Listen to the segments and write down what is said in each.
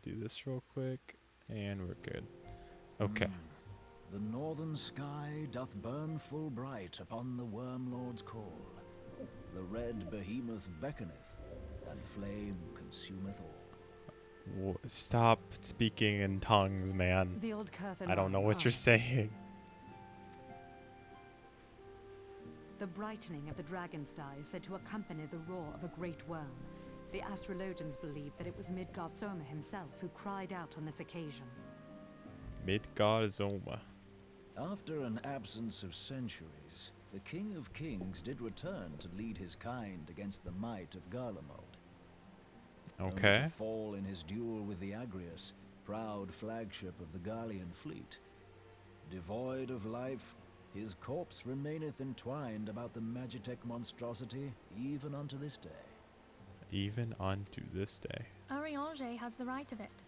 do this real quick, and we're good. Okay. The northern sky doth burn full bright upon the Worm Lord's call. The red behemoth beckoneth, and flame consumeth all. Stop speaking in tongues, man. The old Curthan I don't know Rhyme what you're hums. saying. The brightening of the dragon star is said to accompany the roar of a great worm. The astrologians believe that it was Midgard Soma himself who cried out on this occasion. Midgard Zoma. After an absence of centuries, the King of Kings did return to lead his kind against the might of Garlemald. Only Okay. to fall in his duel with the Agrius, proud flagship of the Gallian fleet. Devoid of life, his corpse remaineth entwined about the Magitech monstrosity even unto this day. Even unto this day. Ariange has the right of it.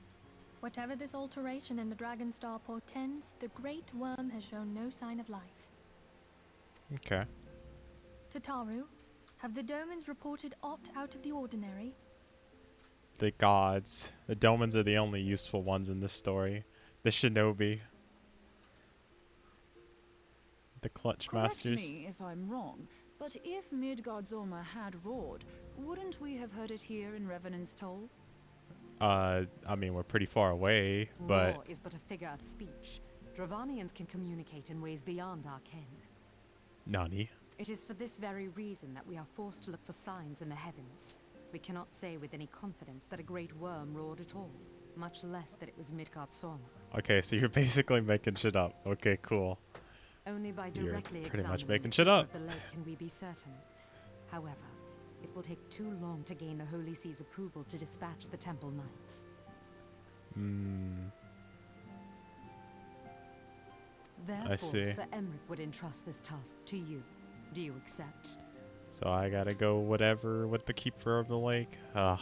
Whatever this alteration in the Dragon Star portends, the Great Worm has shown no sign of life. Okay. Tataru, have the Domans reported aught out of the ordinary? The gods. The Domans are the only useful ones in this story. The shinobi. The clutch Correct masters. me if I'm wrong, but if Midgard-Zorma had roared, wouldn't we have heard it here in Revenant's Toll? I mean, we're pretty far away, but Roar is but a figure of speech. Dravanians can communicate in ways beyond our ken. Nani? It is for this very reason that we are forced to look for signs in the heavens. We cannot say with any confidence that a great worm roared at all, much less that it was Midgard-Zorma. Okay, so you're basically making shit up. Okay, cool. Only by You're directly pretty much examining making the shit keeper up. of the lake can we be certain. However, it will take too long to gain the Holy See's approval to dispatch the Temple Knights. Therefore, see. Sir Emric would entrust this task to you. Do you accept? So I gotta go whatever with the Keeper of the Lake. Ugh.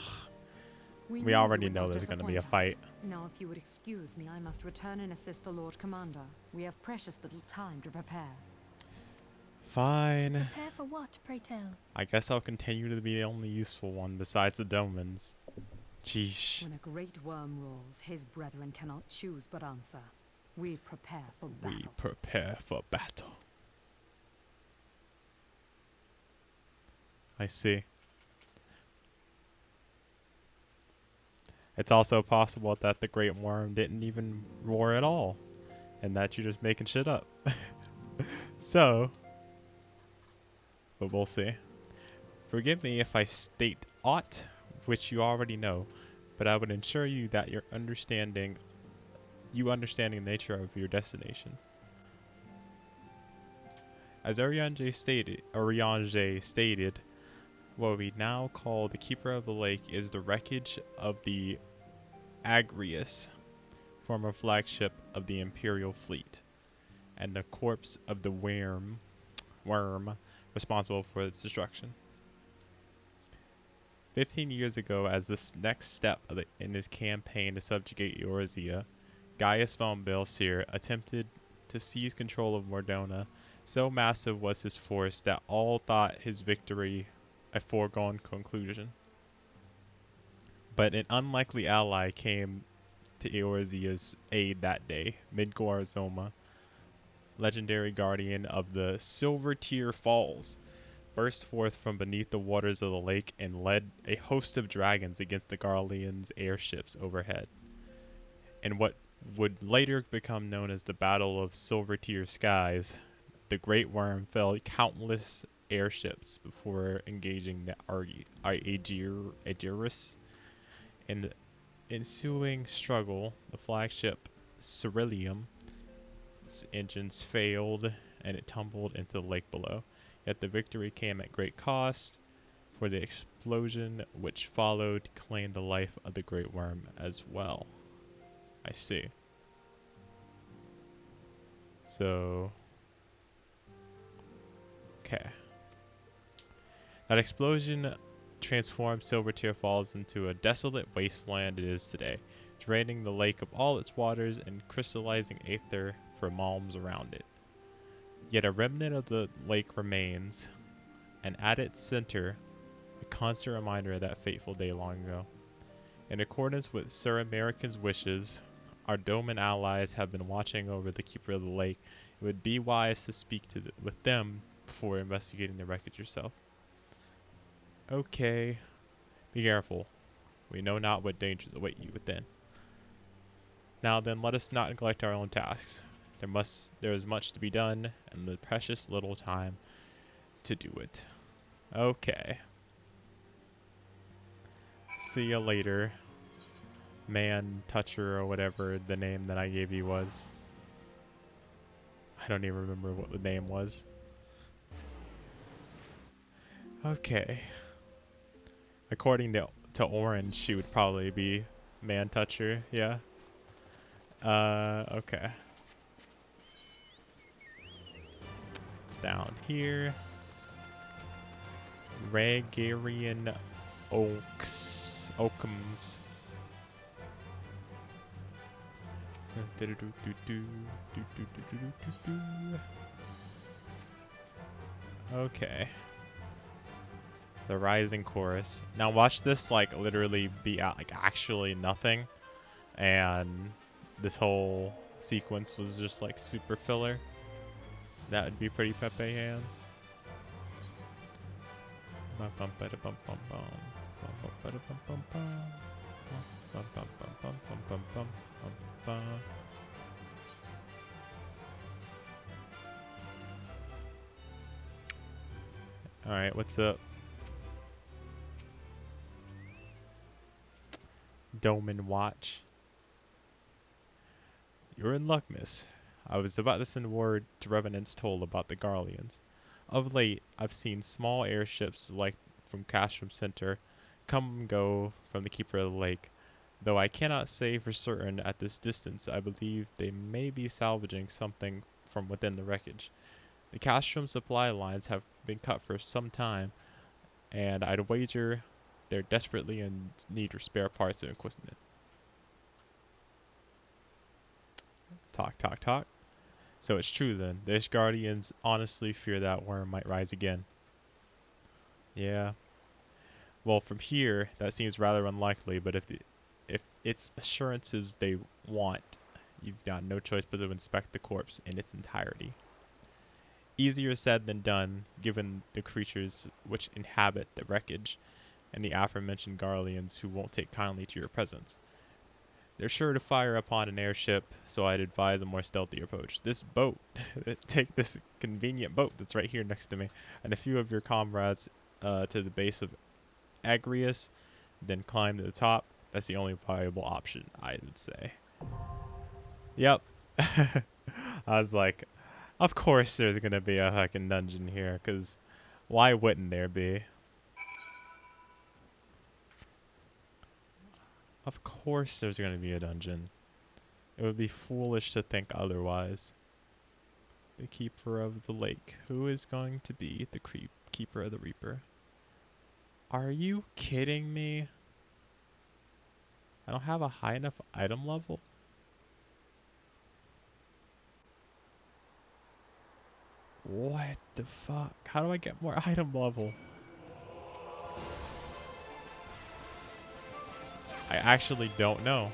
We knew you already would know not there's gonna be a disappoint fight. us. Now, if you would excuse me, I must return and assist the Lord Commander. We have precious little time to prepare. Fine. Prepare for what, pray tell? I guess I'll continue to be the only useful one besides the Domans. Jeesh. When a great worm roars, his brethren cannot choose but answer. We prepare for battle. We prepare for battle. I see. It's also possible that the Great Worm didn't even roar at all, and that you're just making shit up. So, but we'll see. Forgive me if I state aught which you already know, but I would ensure you that you understanding the nature of your destination. As Ariange stated, what we now call the Keeper of the Lake is the wreckage of the Agrius, former flagship of the Imperial fleet, and the corpse of the worm responsible for its destruction. 15 years ago, as this next step in his campaign to subjugate Eorzea, Gaius von Belsier attempted to seize control of Mordona. So massive was his force that all thought his victory a foregone conclusion. But an unlikely ally came to Eorzea's aid that day. Midgard-Zorma, legendary guardian of the Silver Tear Falls, burst forth from beneath the waters of the lake and led a host of dragons against the Garleans' airships overhead. In what would later become known as the Battle of Silver Tear Skies, the Great Worm felled countless airships before engaging the Aegirus. In the ensuing struggle, the flagship Ceruleum's engines failed and it tumbled into the lake below. Yet the victory came at great cost, for the explosion which followed claimed the life of the Great Worm as well. I see. So, okay. That explosion transformed Silvertear Falls into a desolate wasteland it is today, draining the lake of all its waters and crystallizing aether for malms around it. Yet a remnant of the lake remains, and at its center, a constant reminder of that fateful day long ago. In accordance with Sir American's wishes, our Doman allies have been watching over the Keeper of the Lake. It would be wise to speak with them before investigating the wreckage yourself. Okay. Be careful. We know not what dangers await you within. Now then, let us not neglect our own tasks. There is much to be done, and the precious little time to do it. Okay. See you later, man toucher, or whatever the name that I gave you was. I don't even remember what the name was. Okay. According to Orange, she would probably be man toucher, yeah. Okay. Down here. Ragarian Oakums. Okay. The Rising Chorus. Now watch this like literally be out like actually nothing, and this whole sequence was just like super filler. That would be pretty Pepe hands. Alright, what's up? Doman Watch. You're in luck, miss. I was about to send word to Revenant's Toll about the Garleans. Of late, I've seen small airships like from Castrum Center come and go from the Keeper of the Lake. Though I cannot say for certain at this distance, I believe they may be salvaging something from within the wreckage. The Castrum supply lines have been cut for some time, and I'd wager they're desperately in need of spare parts and equipment. Talk, talk, talk. So it's true then. The Ishgardians honestly fear that worm might rise again. Yeah. Well, from here, that seems rather unlikely, but if it's assurances they want, you've got no choice but to inspect the corpse in its entirety. Easier said than done, given the creatures which inhabit the wreckage, and the aforementioned Garleans who won't take kindly to your presence. They're sure to fire upon an airship, so I'd advise a more stealthy approach. This boat, take this convenient boat that's right here next to me, and a few of your comrades to the base of Agrius, then climb to the top. That's the only viable option, I would say. Yep. I was like, of course there's going to be a fucking dungeon here, because why wouldn't there be? Of course there's going to be a dungeon. It would be foolish to think otherwise. The Keeper of the Lake. Who is going to be the Keeper of the Reaper? Are you kidding me? I don't have a high enough item level? What the fuck? How do I get more item level? I actually don't know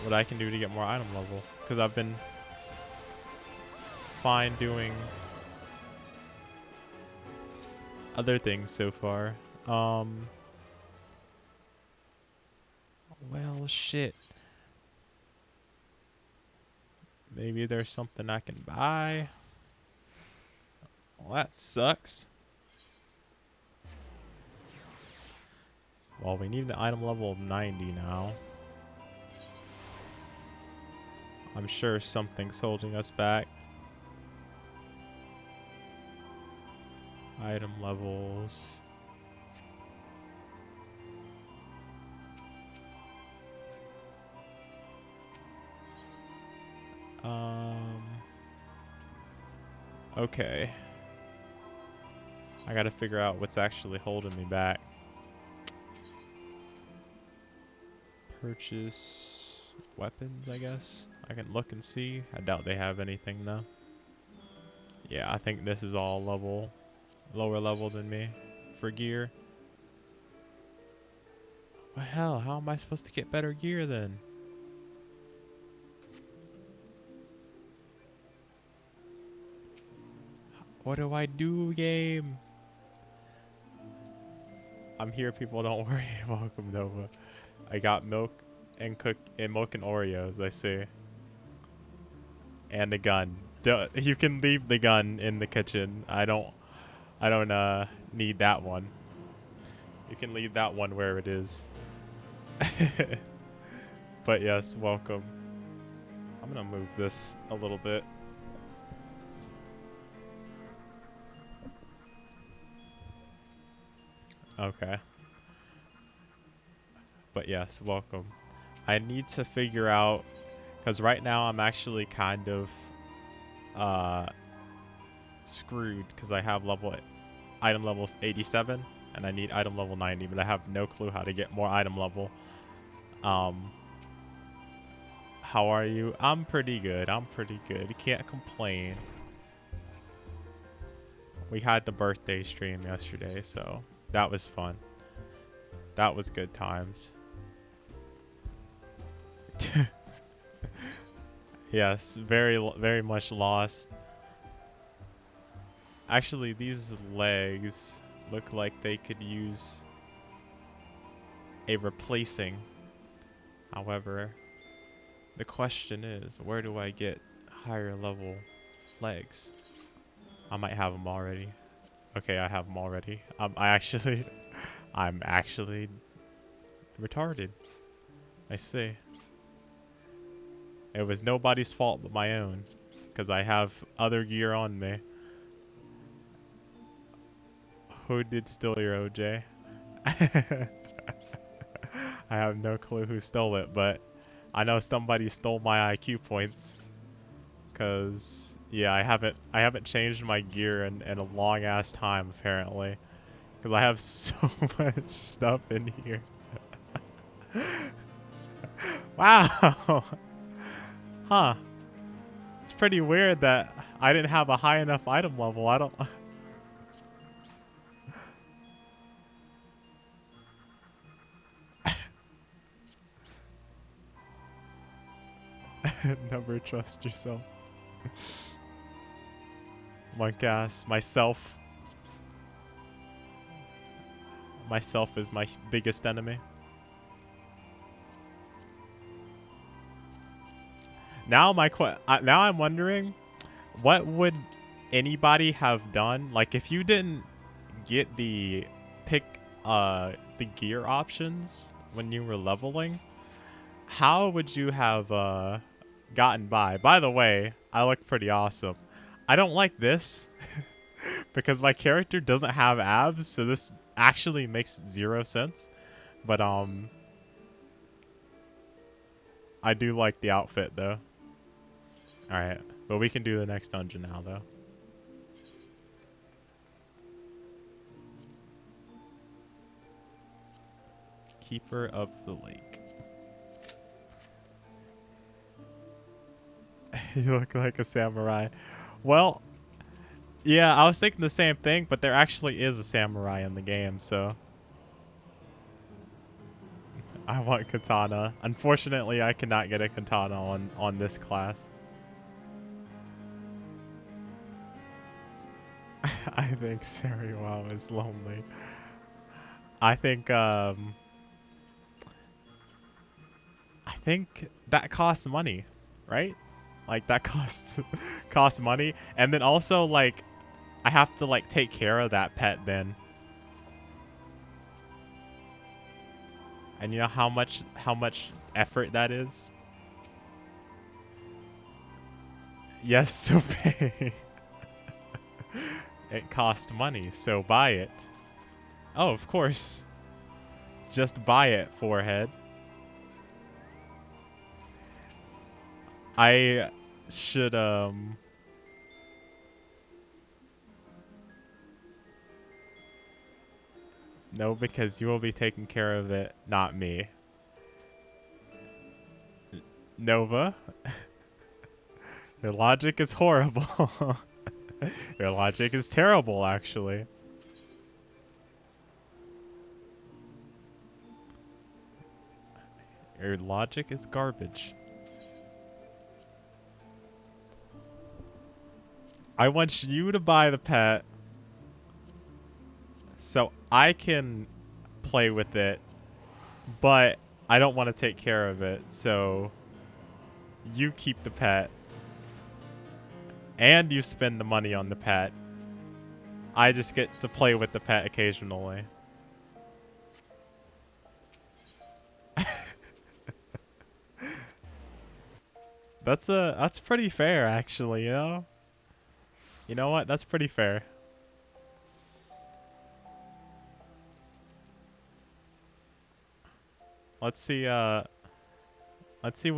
what I can do to get more item level, because I've been fine doing other things so far. Well, shit. Maybe there's something I can buy. Well, that sucks. Well, we need an item level of 90 now. I'm sure something's holding us back. Item levels. Okay. I gotta figure out what's actually holding me back. Purchase weapons, I guess. I can look and see. I doubt they have anything though. Yeah, I think this is all lower level than me for gear. Well, hell, how am I supposed to get better gear then? What do I do, game? I'm here, people. Don't worry. Welcome, Nova. I got milk and milk and Oreos. I see, and a gun. You can leave the gun in the kitchen. I don't need that one. You can leave that one where it is. But yes, welcome. I'm gonna move this a little bit. Okay. But yes, welcome. I need to figure out, because right now I'm actually kind of screwed because I have item level 87 and I need item level 90, but I have no clue how to get more item level. How are you? I'm pretty good. You can't complain. We had the birthday stream yesterday, so that was fun. That was good times. Yes, very much lost. Actually, these legs look like they could use a replacing. However, the question is, where do I get higher level legs? I might have them already. Okay, I have them already. I'm actually retarded. I see. It was nobody's fault but my own, because I have other gear on me. Who did steal your OJ? I have no clue who stole it, but I know somebody stole my IQ points. Cause yeah, I haven't changed my gear in a long ass time apparently. Cause I have so much stuff in here. Wow. Huh. It's pretty weird that I didn't have a high enough item level. I don't. Never trust yourself. Monk ass. Myself is my biggest enemy. Now now I'm wondering, what would anybody have done? Like if you didn't get the gear options when you were leveling, how would you have gotten by? By the way, I look pretty awesome. I don't like this because my character doesn't have abs, so this actually makes 0 sense. But I do like the outfit though. Alright, but we can do the next dungeon now though. Keeper of the Lake. You look like a samurai. Well, yeah, I was thinking the same thing, but there actually is a samurai in the game, so. I want katana. Unfortunately, I cannot get a katana on this class. I think Sariwao is lonely. I think that costs money, right? Like that costs money, and then also like I have to like take care of that pet then. And you know how much effort that is? Yes, so pay. It costs money, so buy it. Oh, of course. Just buy it, forehead. I should no, because you will be taking care of it, not me. Nova. Your logic is horrible. Your logic is terrible, actually. Your logic is garbage. I want you to buy the pet so I can play with it, but I don't want to take care of it, so you keep the pet and you spend the money on the pet. I just get to play with the pet occasionally. That's pretty fair, actually, you know? You know what? That's pretty fair. Let's see what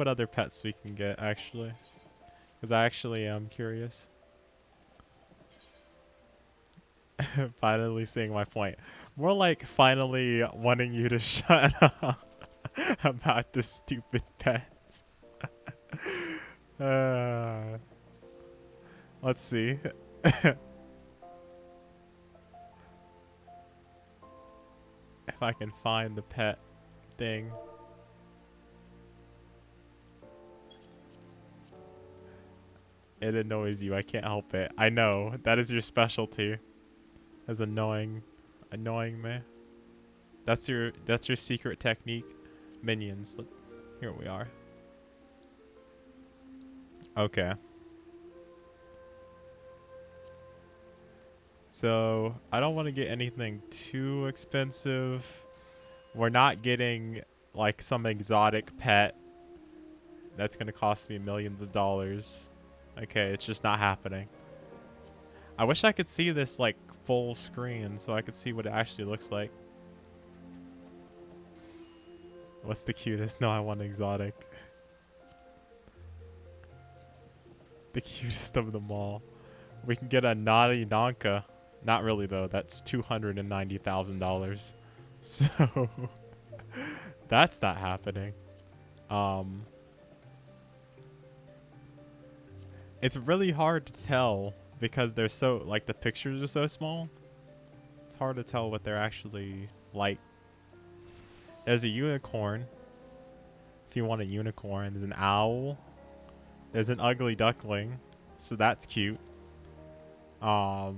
other pets we can get, actually. Because I actually am curious. Finally seeing my point. More like finally wanting you to shut up about the stupid pets. Let's see. If I can find the pet thing. It annoys you. I can't help it. I know. That is your specialty. As annoying me. That's your secret technique. Minions. Here we are. Okay. So, I don't want to get anything too expensive. We're not getting like some exotic pet that's going to cost me millions of dollars. Okay, it's just not happening. I wish I could see this like full screen so I could see what it actually looks like. What's the cutest? No, I want exotic. The cutest of them all. We can get a naughty Donka. Not really though. That's $290,000. So that's not happening. It's really hard to tell because they're so like the pictures are so small. It's hard to tell what they're actually like. There's a unicorn. If you want a unicorn, there's an owl. There's an ugly duckling, so that's cute. Let's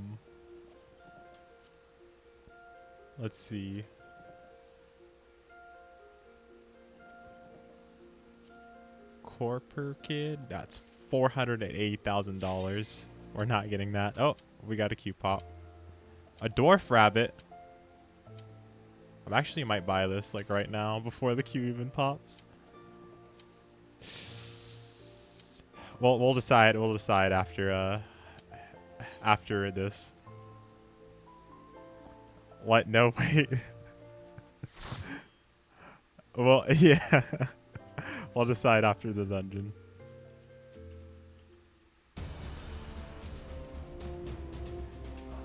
see. Corper Kid, that's $480,000. We're not getting that. Oh, we got a cute pop. A dwarf rabbit. I actually might buy this like right now before the queue even pops. Well, we'll decide. We'll decide after this. What? No, wait. Well, yeah. We'll decide after the dungeon.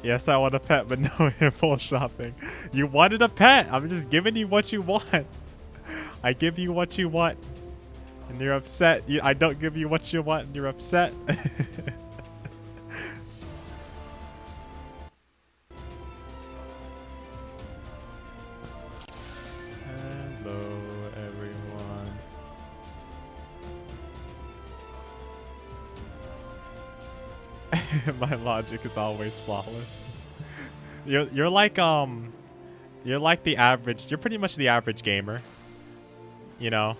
Yes, I want a pet, but no impulse shopping. You wanted a pet. I'm just giving you what you want. I give you what you want, and you're upset. I don't give you what you want, and you're upset. Hello, everyone. My logic is always flawless. You're like the average. You're pretty much the average gamer. You know,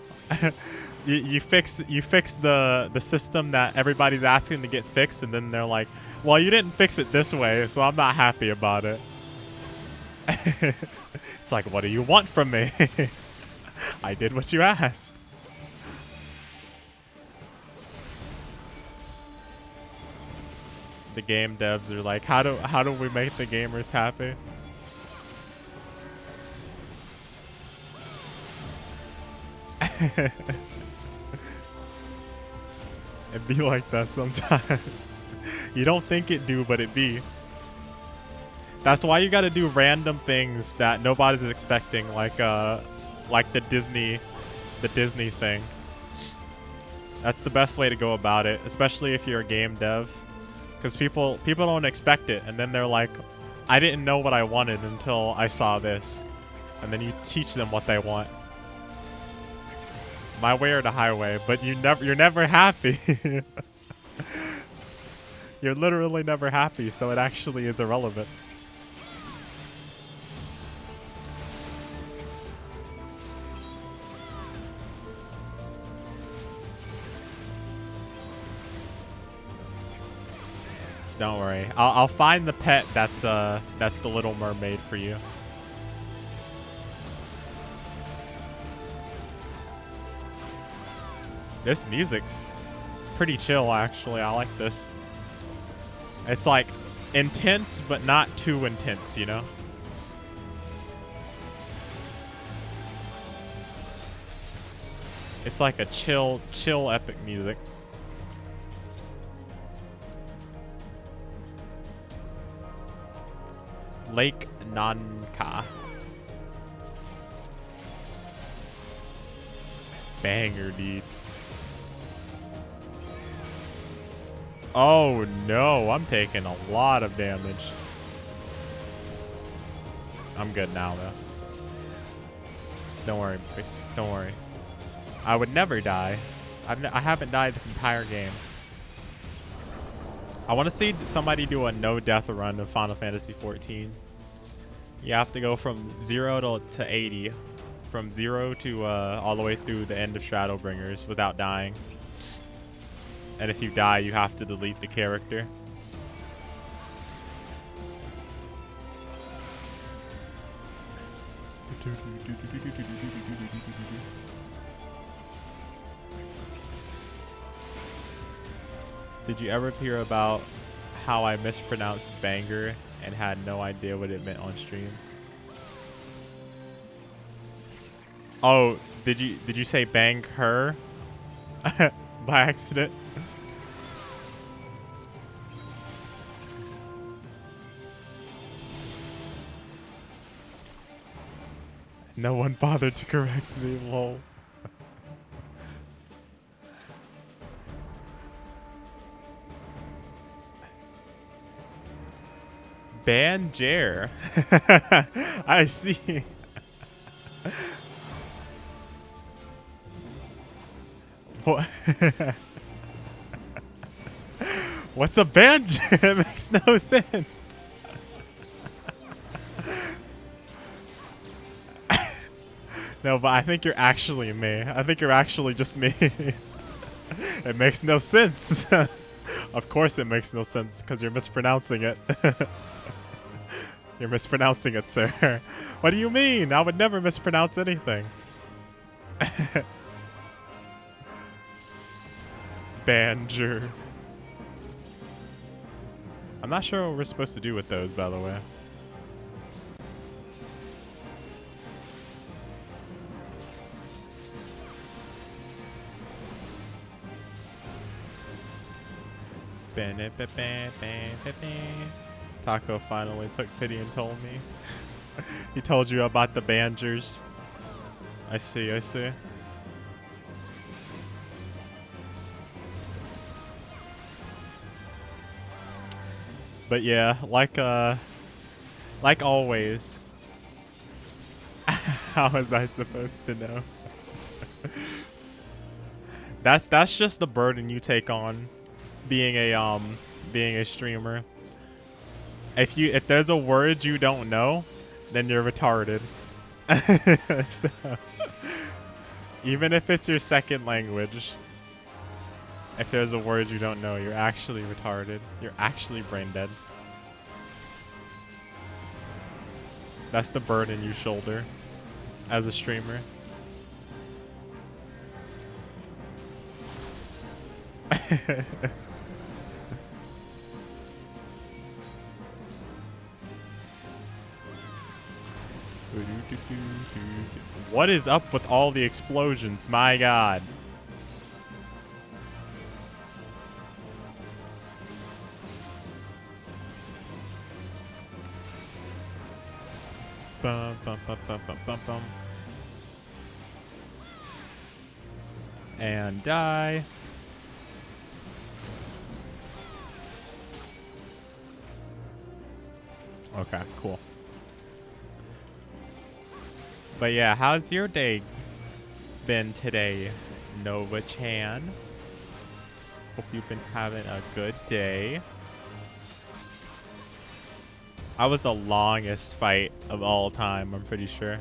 you fix the system that everybody's asking to get fixed, and then they're like, "Well, you didn't fix it this way, so I'm not happy about it." It's like, what do you want from me? I did what you asked. The game devs are like, how do we make the gamers happy? It be like that sometimes. You don't think it do, but it be. That's why you gotta do random things that nobody's expecting, like the Disney thing. That's the best way to go about it, especially if you're a game dev. Because people don't expect it, and then they're like, I didn't know what I wanted until I saw this. And then you teach them what they want. My way or the highway, but you're never happy. You're literally never happy, so it actually is irrelevant. Don't worry. I'll find the pet that's the Little Mermaid for you. This music's pretty chill, actually. I like this. It's like intense, but not too intense, you know? It's like a chill epic music. Lake Nanka. Banger, dude. Oh no, I'm taking a lot of damage. I'm good now, though. Don't worry, boys. Don't worry. I would never die. I haven't died this entire game. I want to see somebody do a no-death run of Final Fantasy XIV. You have to go from 0 to 80. From 0 to all the way through the end of Shadowbringers without dying. And if you die, you have to delete the character. Did you ever hear about how I mispronounced banger and had no idea what it meant on stream? Oh, did you say bang her by accident? No one bothered to correct me, lol. Banjer. I see. What? What's a banjer? It makes no sense. No, but I think you're actually me. I think you're actually just me. It makes no sense. Of course it makes no sense, because you're mispronouncing it. You're mispronouncing it, sir. What do you mean? I would never mispronounce anything. Banjer. I'm not sure what we're supposed to do with those, by the way. Taco finally took pity and told me. He told you about the Bangers. I see, I see. But yeah, like always. How was I supposed to know? That's just the burden you take on being a streamer. If there's a word you don't know, then you're retarded. So, even if it's your second language, if there's a word you don't know, you're actually retarded. You're actually brain dead. That's the burden you shoulder as a streamer. What is up with all the explosions? My God. Bum, bum, bum, bum, bum, bum, bum. And die. Okay, cool. But yeah, how's your day been today, Nova-chan? Hope you've been having a good day. I was the longest fight of all time, I'm pretty sure.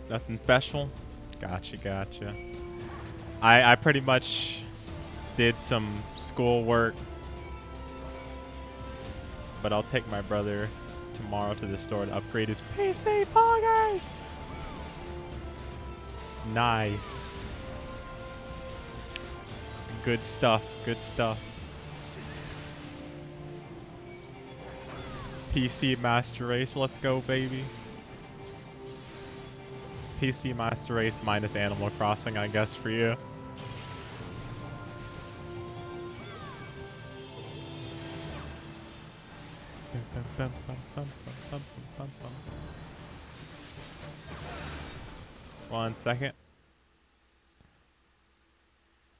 Nothing special? Gotcha. I pretty much did some schoolwork, but I'll take my brother tomorrow to the store to upgrade his PC, poggers! Nice. Good stuff. PC Master Race, let's go, baby. PC Master Race minus Animal Crossing, I guess, for you. One second.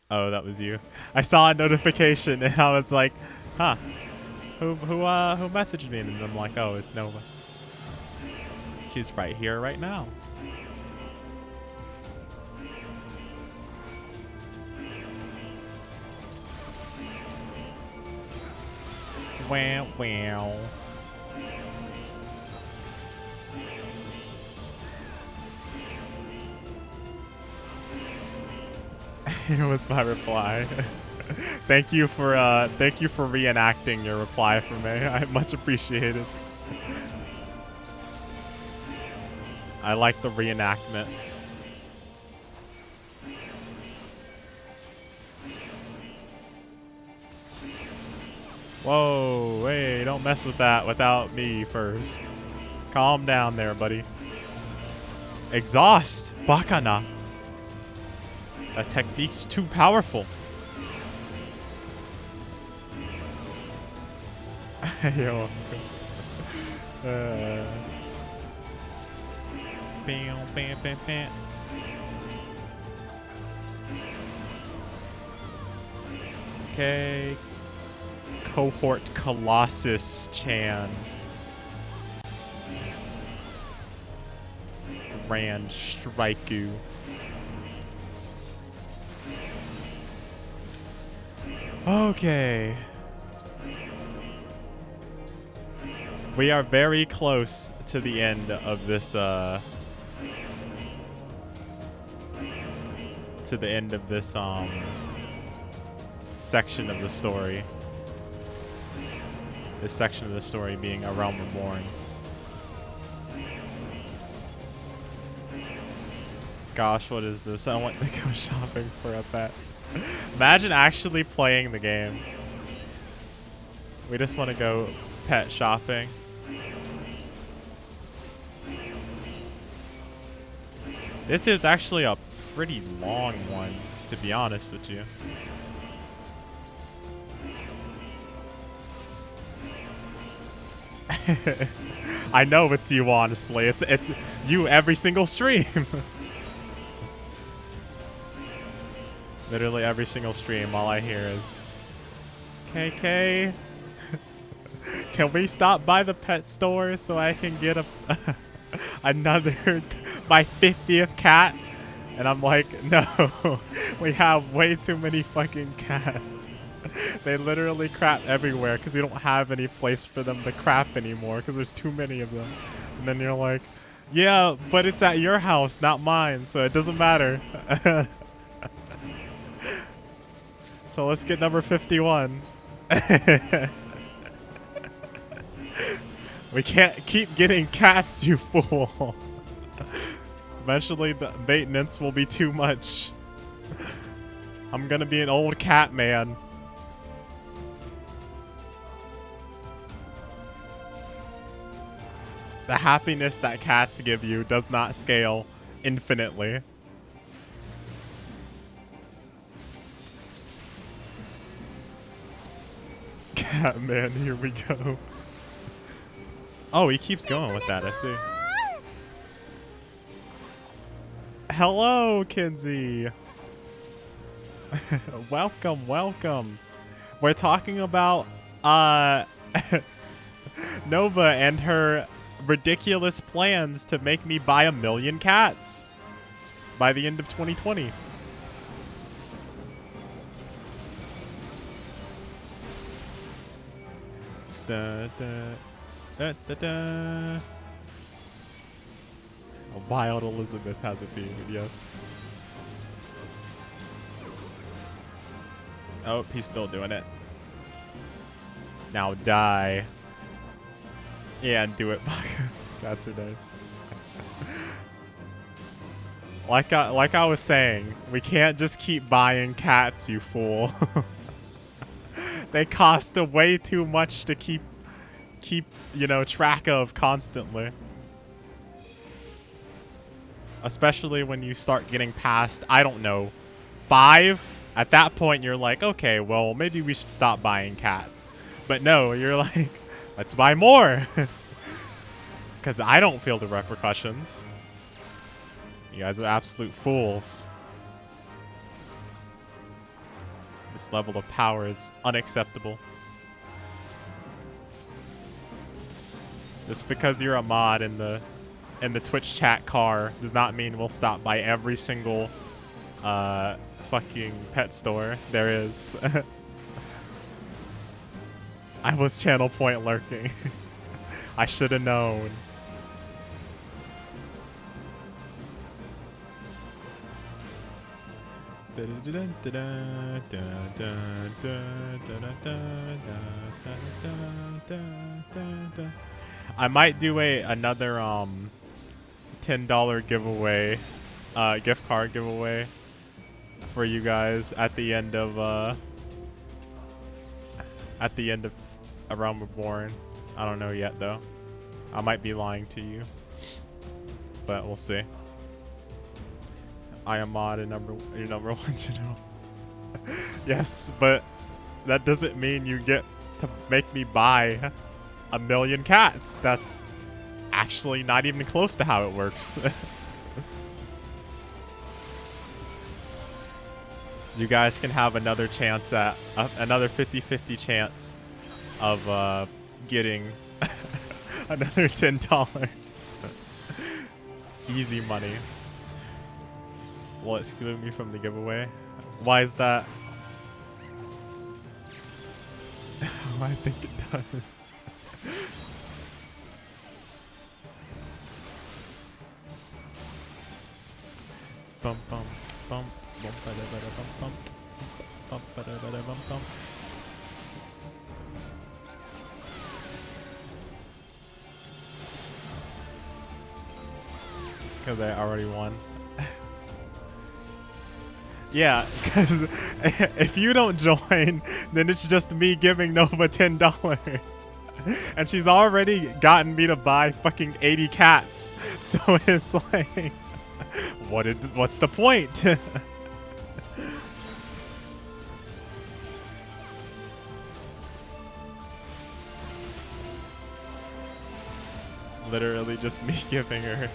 Oh, that was you. I saw a notification and I was like, huh. Who messaged me? And I'm like, oh, it's Nova. She's right here right now. Wow. Here was my reply. Thank you for reenacting your reply for me. I much appreciated. I like the reenactment. Whoa, hey, don't mess with that without me first. Calm down there, buddy. Exhaust, Bakana. That technique's too powerful. Yo. Bam. Okay. Cohort Colossus Chan. Grand Strikeu. Okay. We are very close to the end of this section of the story. This section of the story being A Realm Reborn. Gosh, what is this? I want to go shopping for a pet. Imagine actually playing the game. We just want to go pet shopping. This is actually a pretty long one, to be honest with you. I know it's you, honestly. It's you every single stream. Literally every single stream, all I hear is KK. Can we stop by the pet store so I can get another my 50th cat? And I'm like, no, we have way too many fucking cats. They literally crap everywhere because we don't have any place for them to crap anymore because there's too many of them. And then you're like, yeah, but it's at your house, not mine, so it doesn't matter. So let's get number 51. We can't keep getting cats, you fool. Eventually the maintenance will be too much. I'm gonna be an old cat man. The happiness that cats give you does not scale infinitely. Cat man, here we go. Oh, he keeps going with that, I see. Hello, Kinsey. Welcome. We're talking about Nova and her ridiculous plans to make me buy 1 million cats by the end of 2020. Da, da, da, da, da. A wild Elizabeth has a beard, yes. Oh, he's still doing it. Now die. Yeah, and do it. That's her name. Like I was saying, we can't just keep buying cats, you fool. They cost way too much to keep track of constantly. Especially when you start getting past, I don't know, 5. At that point, you're like, okay, well, maybe we should stop buying cats. But no, you're like, let's buy more. Because I don't feel the repercussions. You guys are absolute fools. This level of power is unacceptable. Just because you're a mod in the Twitch chat car does not mean we'll stop by every single fucking pet store there is. I was channel point lurking. I should have known. I might do another $10 giveaway, gift card giveaway for you guys at the end of A Realm Reborn. I don't know yet though. I might be lying to you, but we'll see. I am mod and your number one channel. Yes, but that doesn't mean you get to make me buy 1 million cats. That's actually not even close to how it works. You guys can have another chance at another 50-50 chance of getting another $10. Easy money. Will it exclude me from the giveaway? Why is that? I think it does. Bum bum bum bum ba da ba da bum bum bum ba da ba da bum bum. Because I already won. Yeah, because if you don't join, then it's just me giving Nova $10. And she's already gotten me to buy fucking 80 cats. So it's like, what's the point? Literally just me giving her,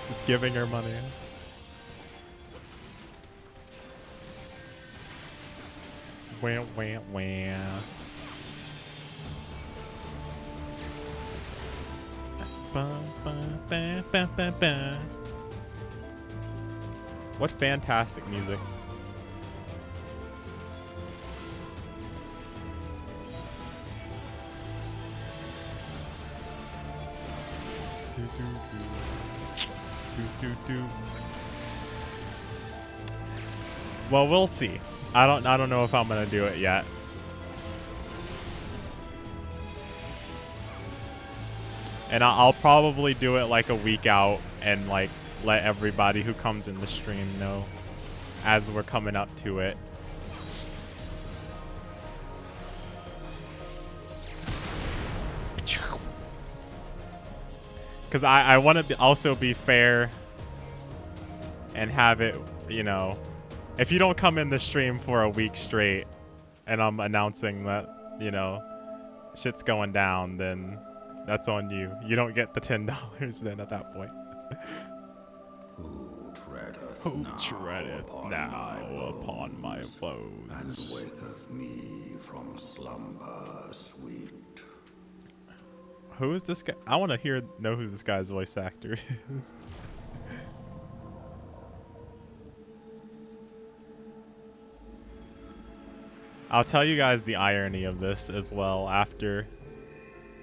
just giving her money. Wah, wah, wah. Ba, ba, ba, ba, ba, ba. What fantastic music. Do, do, do. Do, do, do. Well, we'll see. I don't know if I'm gonna do it yet. And I'll probably do it like a week out and like let everybody who comes in the stream know as we're coming up to it. Because I want to also be fair and have it, you know, if you don't come in the stream for a week straight and I'm announcing that, you know, shit's going down, then that's on you. You don't get the $10 then at that point. Who treadeth Who now, treadeth upon, now my upon my bones, and bones? waketh me from slumber sweet? Who is this guy? I want to know who this guy's voice actor is. I'll tell you guys the irony of this as well after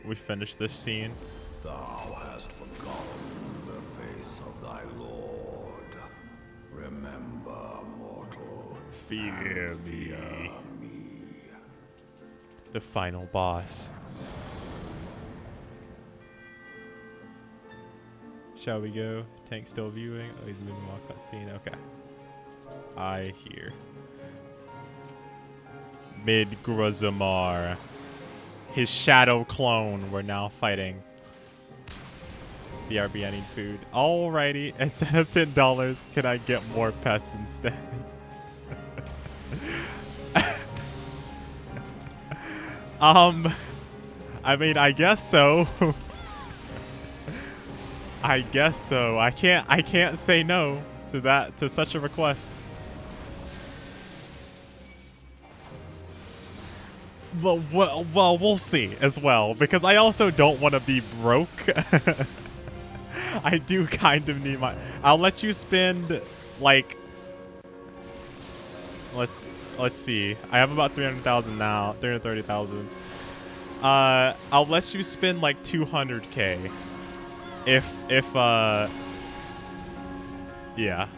we finish this scene. Thou hast forgotten the face of thy lord. Remember, mortal. Fear and me. fear me. The final boss. Shall we go? Tank still viewing. Oh, he's moving while cutscene. Okay. I hear. Midgrizamar. His shadow clone. We're now fighting. BRB, I need food. Alrighty. Instead of $10, can I get more pets instead? I mean, I guess so. I guess so. I can't say no to that, to such a request. Well, we'll see as well, because I also don't want to be broke. I do kind of need my... I'll let you spend, like... Let's see. I have about 300,000 now. 330,000. I'll let you spend, like, 200K. Yeah.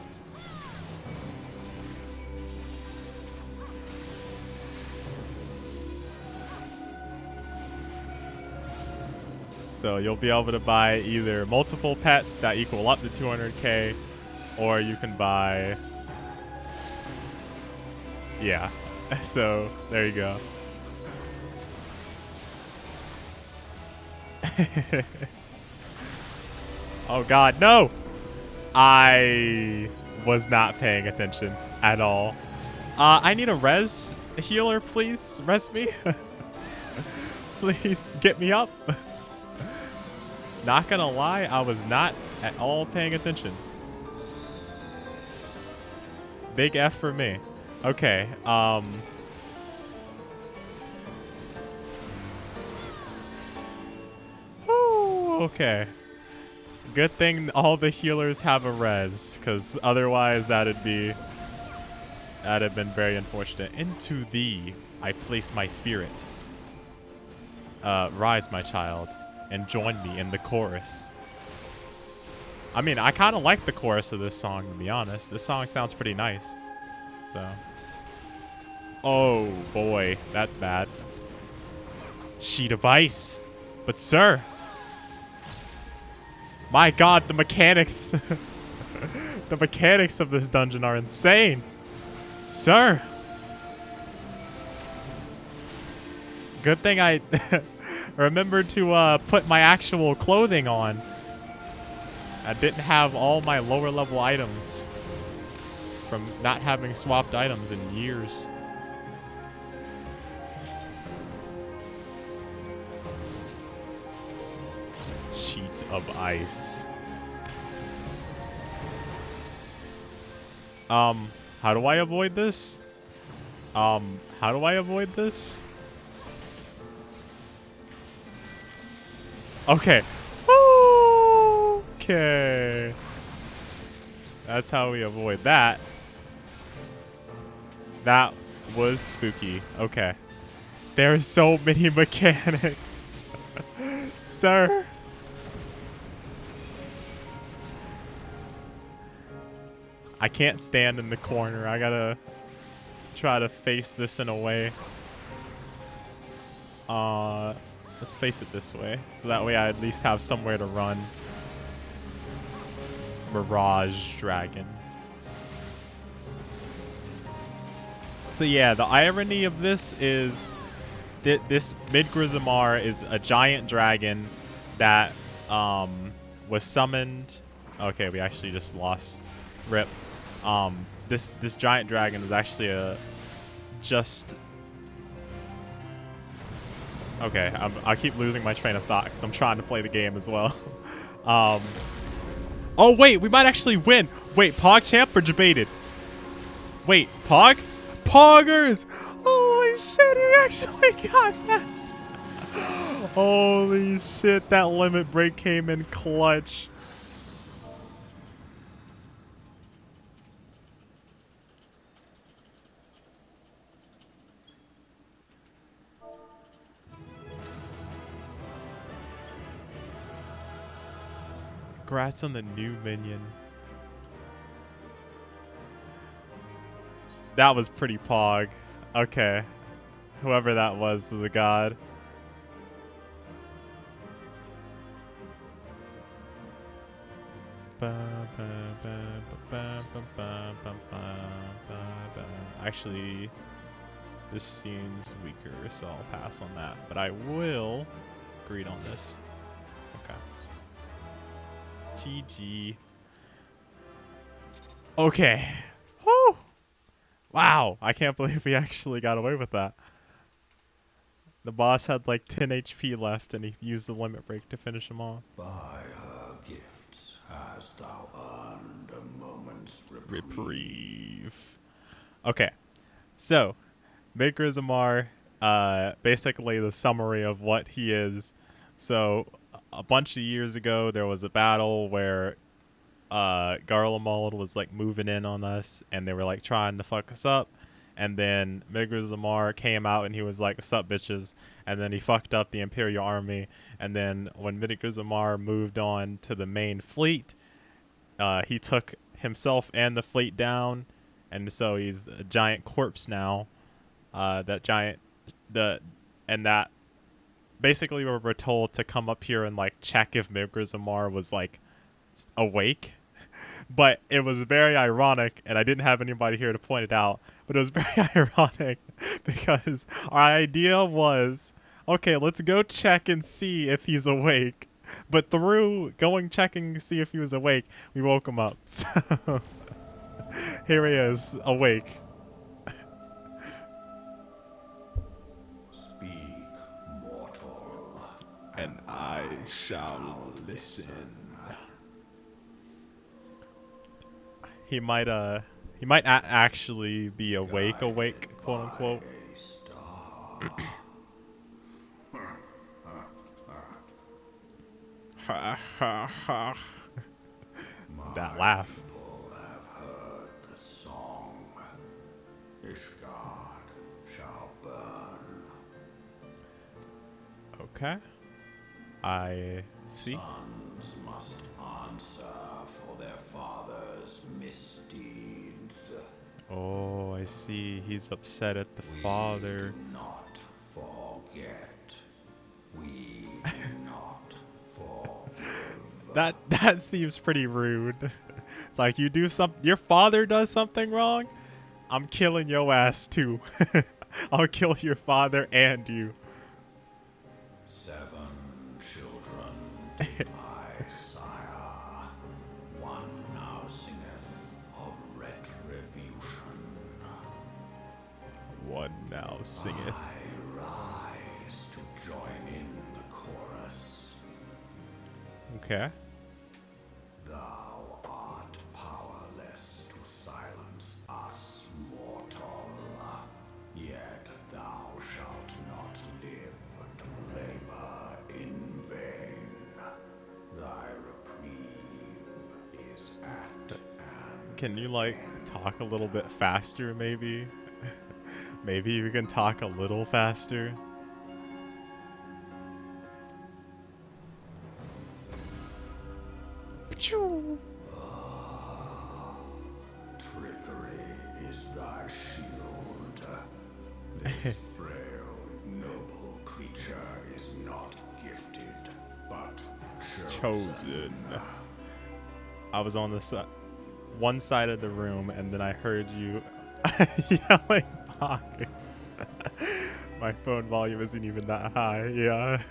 So you'll be able to buy either multiple pets that equal up to 200K, or you can buy... Yeah. So, there you go. Oh god, no! I was not paying attention at all. I need a res healer, please. Res me. Please, get me up. Not gonna lie, I was not at all paying attention. Big F for me. Okay, Whew, okay. Good thing all the healers have a res, because otherwise that'd have been very unfortunate. Into thee I place my spirit. Rise, my child, and join me in the chorus. I mean, I kind of like the chorus of this song, to be honest. This song sounds pretty nice. So. Oh, boy. That's bad. Sheet of ice. But, sir. My god, the mechanics. The mechanics of this dungeon are insane. Sir. Good thing I remembered to put my actual clothing on. I didn't have all my lower level items from not having swapped items in years. Sheet of ice. How do I avoid this? How do I avoid this? Okay. Okay. That's how we avoid that. That was spooky. Okay. There are so many mechanics. Sir. I can't stand in the corner. I gotta try to face this in a way. Let's face it this way. So that way I at least have somewhere to run. Mirage Dragon. So yeah, the irony of this is this Midgrizamar is a giant dragon that was summoned. Okay, we actually just lost Rip. This giant dragon is actually okay, I keep losing my train of thought because I'm trying to play the game as well. Oh wait, we might actually win. Wait, PogChamp or debated? Wait, Pog? Poggers! Holy shit, you actually got that! Holy shit, that limit break came in clutch. Congrats on the new minion. That was pretty pog. Okay. Whoever that was a god. Actually, this seems weaker, so I'll pass on that. But I will greed on this. Okay. GG. Okay. Whew. Wow. I can't believe we actually got away with that. The boss had like 10 HP left, and he used the limit break to finish him off. By her gifts hast thou earned a moment's reprieve. Okay. So, Maker Zamar, basically the summary of what he is. So, a bunch of years ago, there was a battle where Garlemald was like moving in on us, and they were like trying to fuck us up. And then Maker Zamar came out and he was like, "What's up, bitches?" And then he fucked up the Imperial Army. And then when Maker Zamar moved on to the main fleet, he took himself and the fleet down, and so he's a giant corpse now. That basically we were told to come up here and like check if Maker Zamar was like awake. But it was very ironic, and I didn't have anybody here to point it out, but it was very ironic because our idea was, okay, let's go check and see if he's awake. But through going checking to see if he was awake, we woke him up. So here he is, awake. Speak, mortal, And I shall listen. He might actually be awake, quote unquote. Ha ha ha. That laugh. People have heard the song. Ishgard shall burn. Okay. I see. Sons must answer for their father's misdeeds. Oh, I see. He's upset at the father. We do not forget. We do not forgive. That seems pretty rude. It's like you do something, your father does something wrong, I'm killing your ass too. I'll kill your father and you. 7 children did my sire. One now singeth of retribution. One now singeth. I rise to join in the chorus. Okay. Thou art powerless to silence us, mortal. Yet thou shalt not live to labor in vain. Thy reprieve is at hand. Can you like talk a little bit faster maybe? Maybe you can talk a little faster. Pachoo. Trickery is thy shield. This frail, noble creature is not gifted, but chosen. I was on the one side of the room, and then I heard you yelling pockets. My phone volume isn't even that high. Yeah.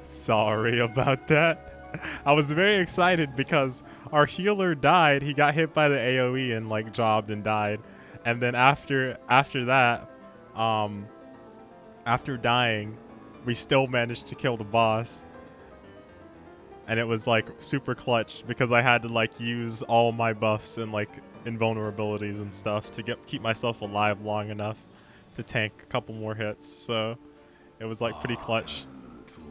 Sorry about that. I was very excited because our healer died. He got hit by the AoE and like jobbed and died. And then after that, after dying, we still managed to kill the boss. And it was like super clutch because I had to like use all my buffs and like invulnerabilities and stuff to keep myself alive long enough to tank a couple more hits. So it was like pretty clutch. To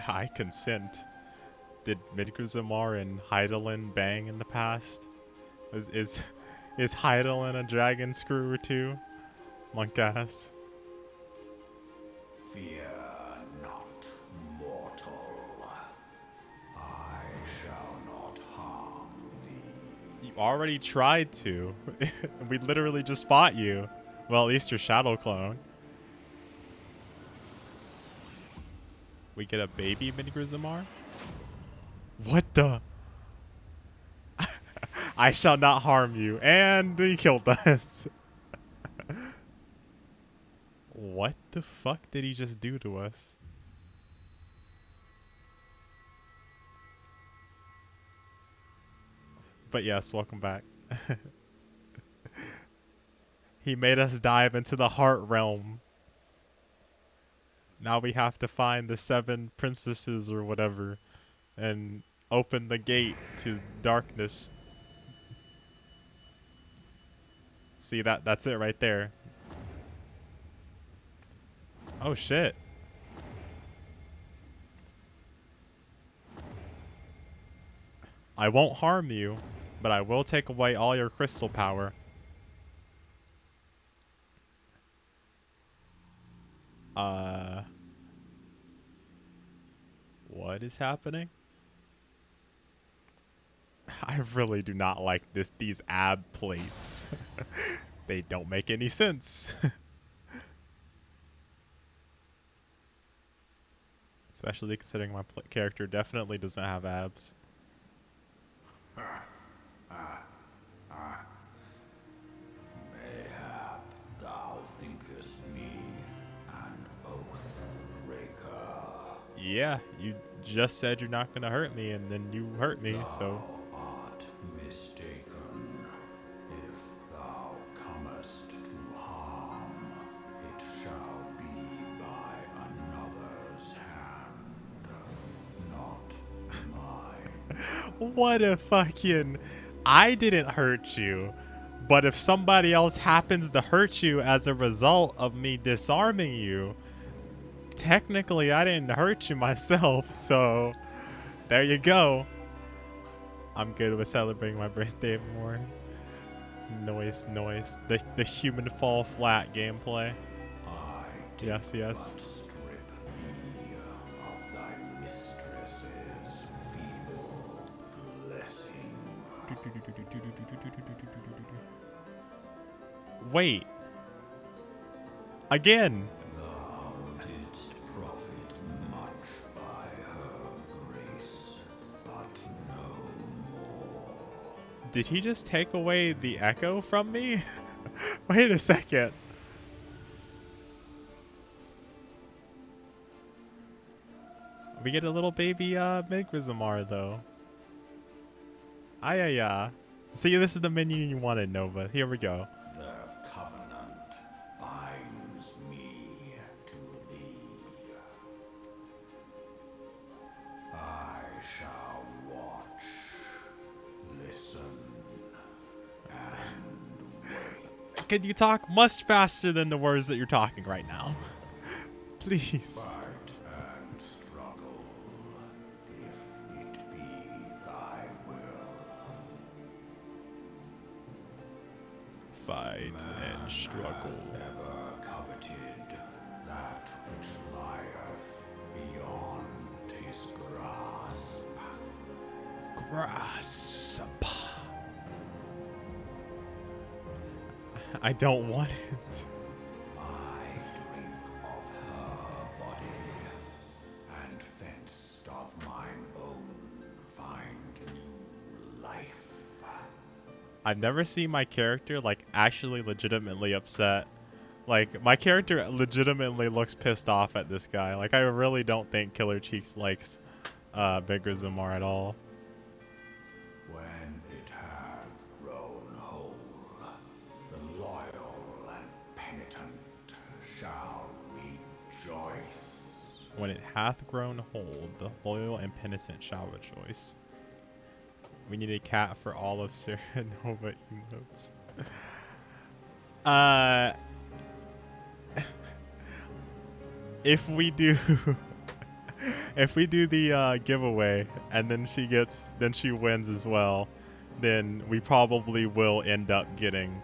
I consent. Did Midgrizamar and Hydaelyn bang in the past? Is Hydaelyn a dragon screw too? Monk ass. Fear not, mortal. I shall not harm thee. You already tried to. We literally just fought you. Well, at least your shadow clone. We get a baby Midgrizamar? What the? I shall not harm you. And he killed us. What the fuck did he just do to us? But yes, welcome back. He made us dive into the heart realm. Now we have to find the 7 princesses or whatever and open the gate to darkness. See, that's it right there. Oh shit. I won't harm you, but I will take away all your crystal power. What is happening? I really do not like these ab plates. They don't make any sense. Especially considering my character definitely doesn't have abs. Mayhap thou thinkest me an oath breaker. Yeah, you just said you're not gonna hurt me, and then you hurt me, so. Thou art mistaken. If thou comest to harm, it shall be by another's hand, not mine. What a fucking... I didn't hurt you. But if somebody else happens to hurt you as a result of me disarming you, technically I didn't hurt you myself, so there you go. I'm good with celebrating my birthday more. Noise. The human fall flat gameplay. I Yes. but strip thee of thy mistress's feeble blessing. Wait. Again. Thou didst profit much by her grace, but no more. Did he just take away the echo from me? Wait a second. We get a little baby Midgrizamar though. Ayaya. See, this is the menu you wanted, Nova. Here we go. Their covenant binds me to thee. I shall watch, listen, and wait. Can you talk much faster than the words that you're talking right now? Please. Fight and struggle, if it be thy will. Fight and Man struggle. hath ever coveted that which lieth beyond his grasp. Grasp. I don't want it. I drink of her body, and thence doth mine own find new life. I've never seen my character like actually legitimately upset. Like my character legitimately looks pissed off at this guy. Like I really don't think Killer Cheeks likes Midgrizamar at all. When it hath grown whole, the loyal and penitent shall rejoice. When it hath grown whole, the loyal and penitent shall rejoice. We need a cat for all of Sarah Nova emotes. If we do, if we do the giveaway and then she wins as well, then we probably will end up getting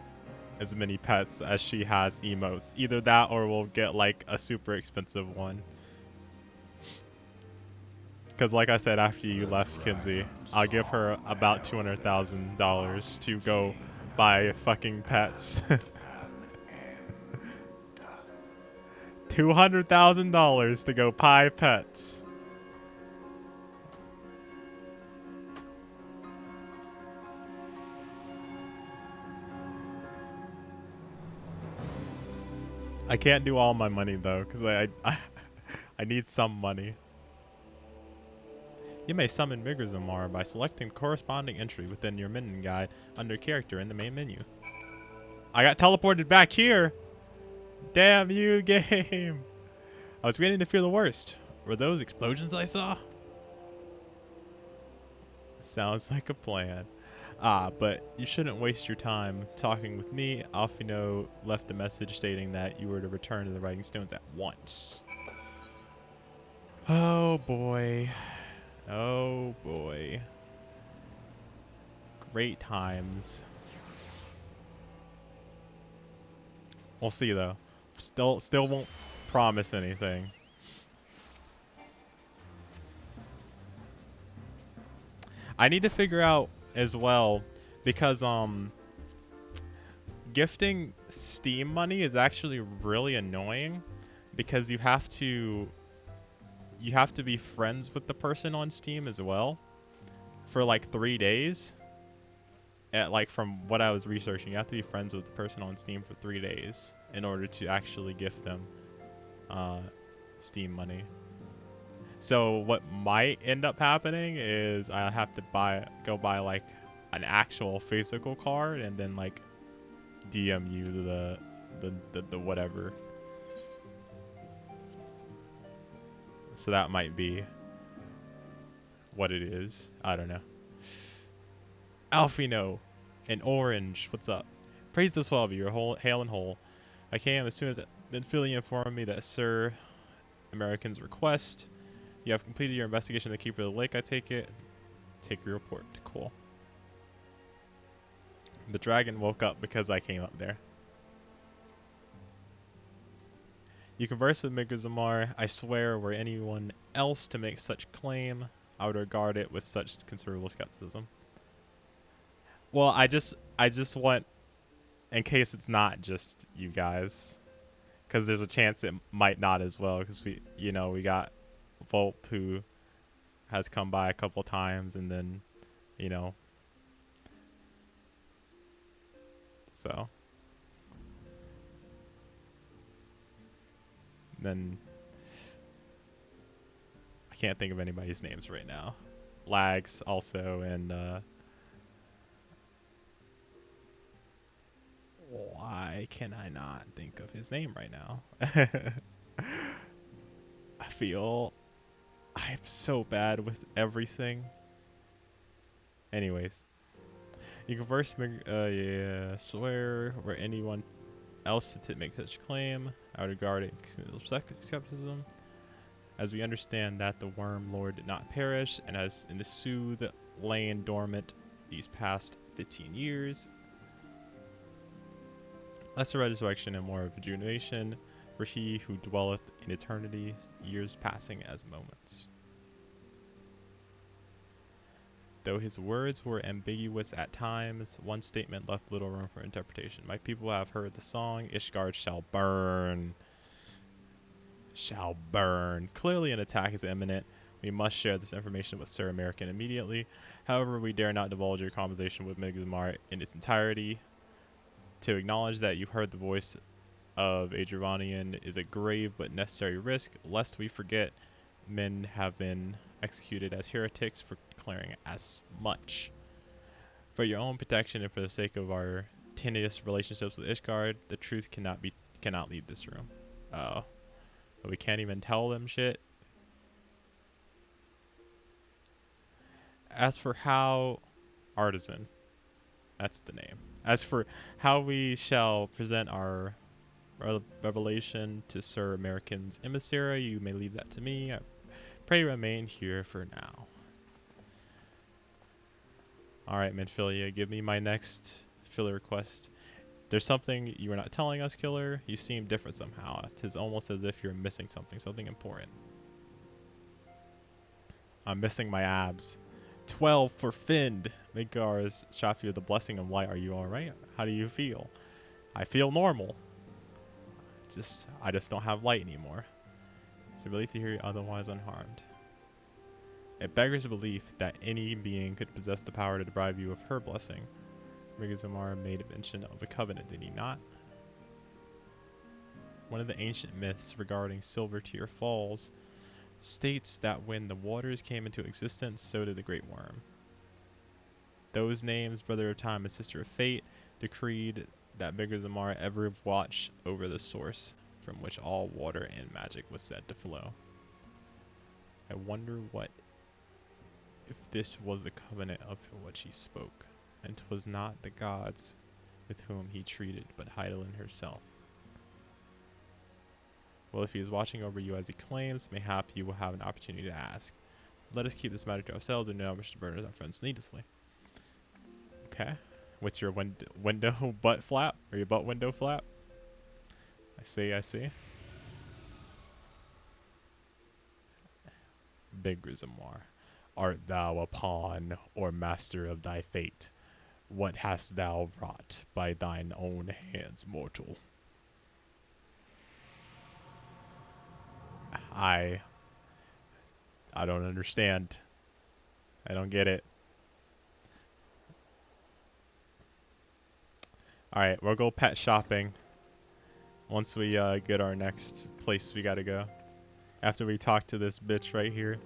as many pets as she has emotes. Either that or we'll get like a super expensive one. Because like I said, after you left, Kinsey, I'll give her about $200,000 to go buy fucking pets. $200,000 to go buy pets. I can't do all my money though, because I need some money. You may summon Migrazamar by selecting the corresponding entry within your minion guide under character in the main menu. I got teleported back here! Damn you, game! I was beginning to fear the worst. Were those explosions I saw? Sounds like a plan. But you shouldn't waste your time talking with me. Alfino left a message stating that you were to return to the Writing Stones at once. Oh boy. Oh boy. Great times. We'll see though. Still won't promise anything. I need to figure out as well, because gifting Steam money is actually really annoying, because you have to be friends with the person on Steam as well for like 3 days. Like from what I was researching, you have to be friends with the person on Steam for 3 days in order to actually gift them Steam money. So what might end up happening is I have to go buy like an actual physical card and then like DM you the whatever. So that might be what it is. I don't know. Alfino and Orange, what's up? Praise the 12 of you, hail and whole. I came as soon as Benfili informed me that Sir American's request. You have completed your investigation of the Keeper of the Lake, I take it. Take your report. Cool. The dragon woke up because I came up there. You converse with Migrazamar. I swear, were anyone else to make such claim, I would regard it with such considerable skepticism. Well, I just want, in case it's not just you guys, because there's a chance it might not as well, because we got Volp, who has come by a couple times, and then, so. Then I can't think of anybody's names right now. Lags also, and why can I not think of his name right now? I feel I'm so bad with everything. Anyways, you can first swear where anyone else to make such claim, I would regard it skepticism, as we understand that the Worm Lord did not perish, and as in the soothe lain dormant these past 15 years. Lesser resurrection and more rejuvenation for he who dwelleth in eternity, years passing as moments. Though his words were ambiguous at times, one statement left little room for interpretation. My people have heard the song, Ishgard shall burn. Shall burn. Clearly an attack is imminent. We must share this information with Sir American immediately. However, we dare not divulge your conversation with Migrazamar in its entirety. To acknowledge that you heard the voice of a Dravanian is a grave but necessary risk, lest we forget men have been executed as heretics for declaring as much. For your own protection and for the sake of our tenuous relationships with Ishgard, the truth cannot leave this room. Oh. But we can't even tell them shit. As for how Artisan, that's the name. As for how we shall present our revelation to Sir American's emissary, you may leave that to me. I Pray remain here for now. Alright, Minfilia, give me my next filler request. There's something you are not telling us, killer. You seem different somehow. Tis almost as if you're missing something important. I'm missing my abs. 12 for Find. Midgar's shot you with the blessing of light. Are you alright? How do you feel? I feel normal. I just don't have light anymore. It's a relief to hear you otherwise unharmed. It beggars belief that any being could possess the power to deprive you of her blessing. Rigazamar made mention of a covenant, did he not? One of the ancient myths regarding Silver Tear Falls states that when the waters came into existence, so did the Great Worm. Those names, Brother of Time and Sister of Fate, decreed that Rigazamar ever watch over the source from which all water and magic was said to flow. I wonder if this was the covenant of which he spoke, and 'twas not the gods with whom he treated, but Heidelin herself. Well, if he is watching over you as he claims, mayhap you will have an opportunity to ask. Let us keep this matter to ourselves and not wish to burden our friends needlessly. Okay. What's your window butt flap? Or your butt window flap? I see. Big Grisimoire, art thou a pawn or master of thy fate? What hast thou wrought by thine own hands, mortal? I don't understand. I don't get it. Alright, we'll go pet shopping once we get our next place we gotta go. After we talk to this bitch right here.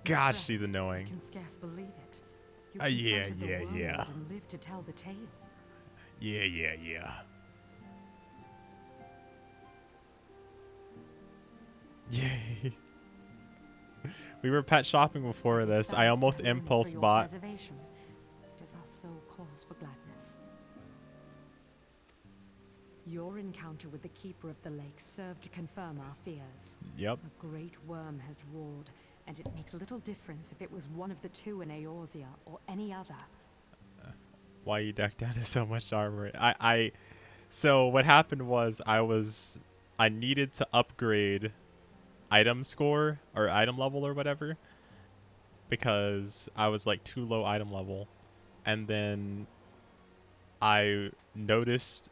Gosh, she's I annoying. can scarce believe it. You Yeah. confronted the wormwood and lived to tell the tale. Yeah. Yay. We were pet shopping before this. I almost impulse bought. It is our sole cause for gladness. Your encounter with the Keeper of the Lake served to confirm our fears. Yep. A great worm has roared, and it makes little difference if it was one of the two in Eorzea or any other. Why you decked out in so much armor? So what happened was I needed to upgrade item score or item level or whatever because I was like too low item level, and then I noticed,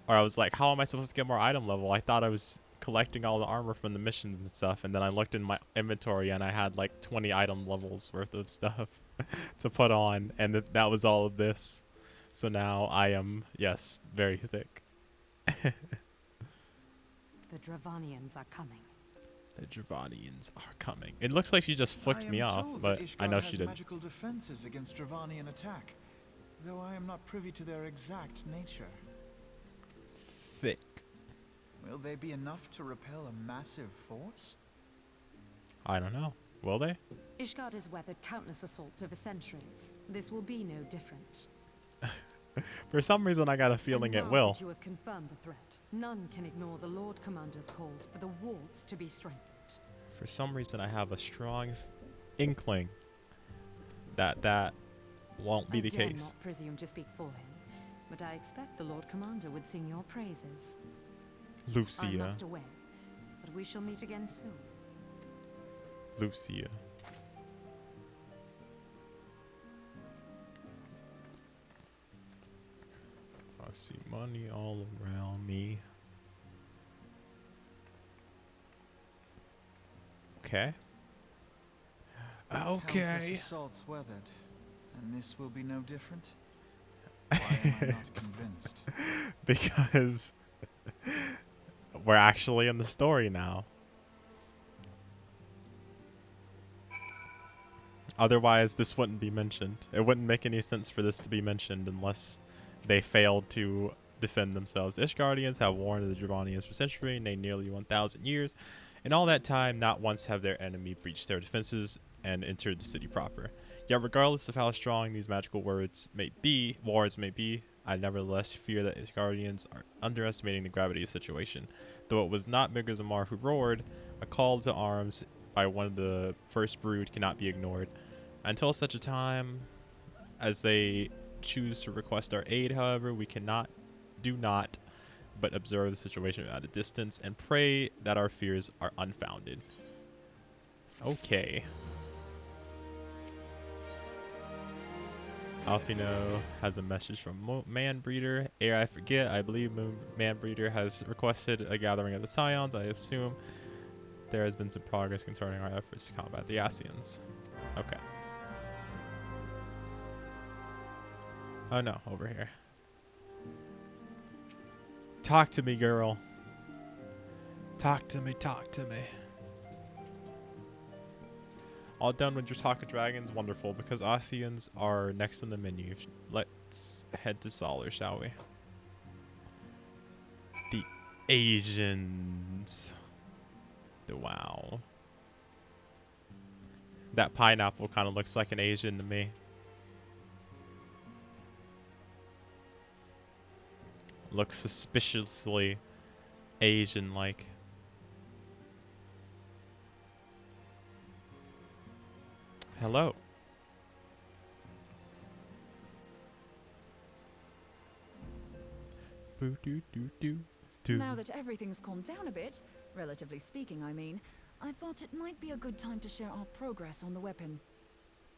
or I was like, how am I supposed to get more item level? I thought I was collecting all the armor from the missions and stuff, and then I looked in my inventory and I had like 20 item levels worth of stuff to put on, and that was all of this. So now I am, yes, very thick. The Dravanians are coming. The Dravanians are coming. It looks like she just flicked me off, but I know she didn't. Magical defenses against Dravanian attack, though I am not privy to their exact nature. Thick. Will they be enough to repel a massive force? I don't know. Will they? Ishgard has weathered countless assaults over centuries. This will be no different. For some reason, I got a feeling it now will. that you have confirmed the threat, none can ignore the Lord Commander's calls for the wards to be strengthened. For some reason, I have a strong inkling that won't be the I dare case. not presume to speak for him, but I expect the Lord Commander would sing your praises. I Lucia. must away, but we shall meet again soon. Lucia. I see money all around me. Okay. Countless Okay. assaults weathered, and this will be no different. Why am I not convinced? Because we're actually in the story now. Otherwise, this wouldn't be mentioned. It wouldn't make any sense for this to be mentioned unless they failed to defend themselves. The Ishgardians have warned the Dravanians for centuries, nay, nearly 1,000 years. In all that time, not once have their enemy breached their defenses and entered the city proper. Yet regardless of how strong these magical wards may be, I nevertheless fear that Ishgardians are underestimating the gravity of the situation. Though it was not Migrazamar who roared, A call to arms by one of the first brood cannot be ignored. Until such a time as they choose to request our aid, however, we do not but observe the situation at a distance and pray that our fears are unfounded. Okay. Alfino has a message from Manbreeder. Ere I forget, I believe Manbreeder has requested a gathering of the Scions. I assume there has been some progress concerning our efforts to combat the Ascians. Okay. Oh no, over here. Talk to me, girl. Talk to me, talk to me. All done with your talk of dragons? Wonderful, because Ascians are next on the menu. Let's head to Solar, shall we? The Asians. Wow. That pineapple kind of looks like an Asian to me. Looks suspiciously Asian-like. Hello. Boo doo doo doo doo. Now that everything's calmed down a bit, relatively speaking, I mean, I thought it might be a good time to share our progress on the weapon.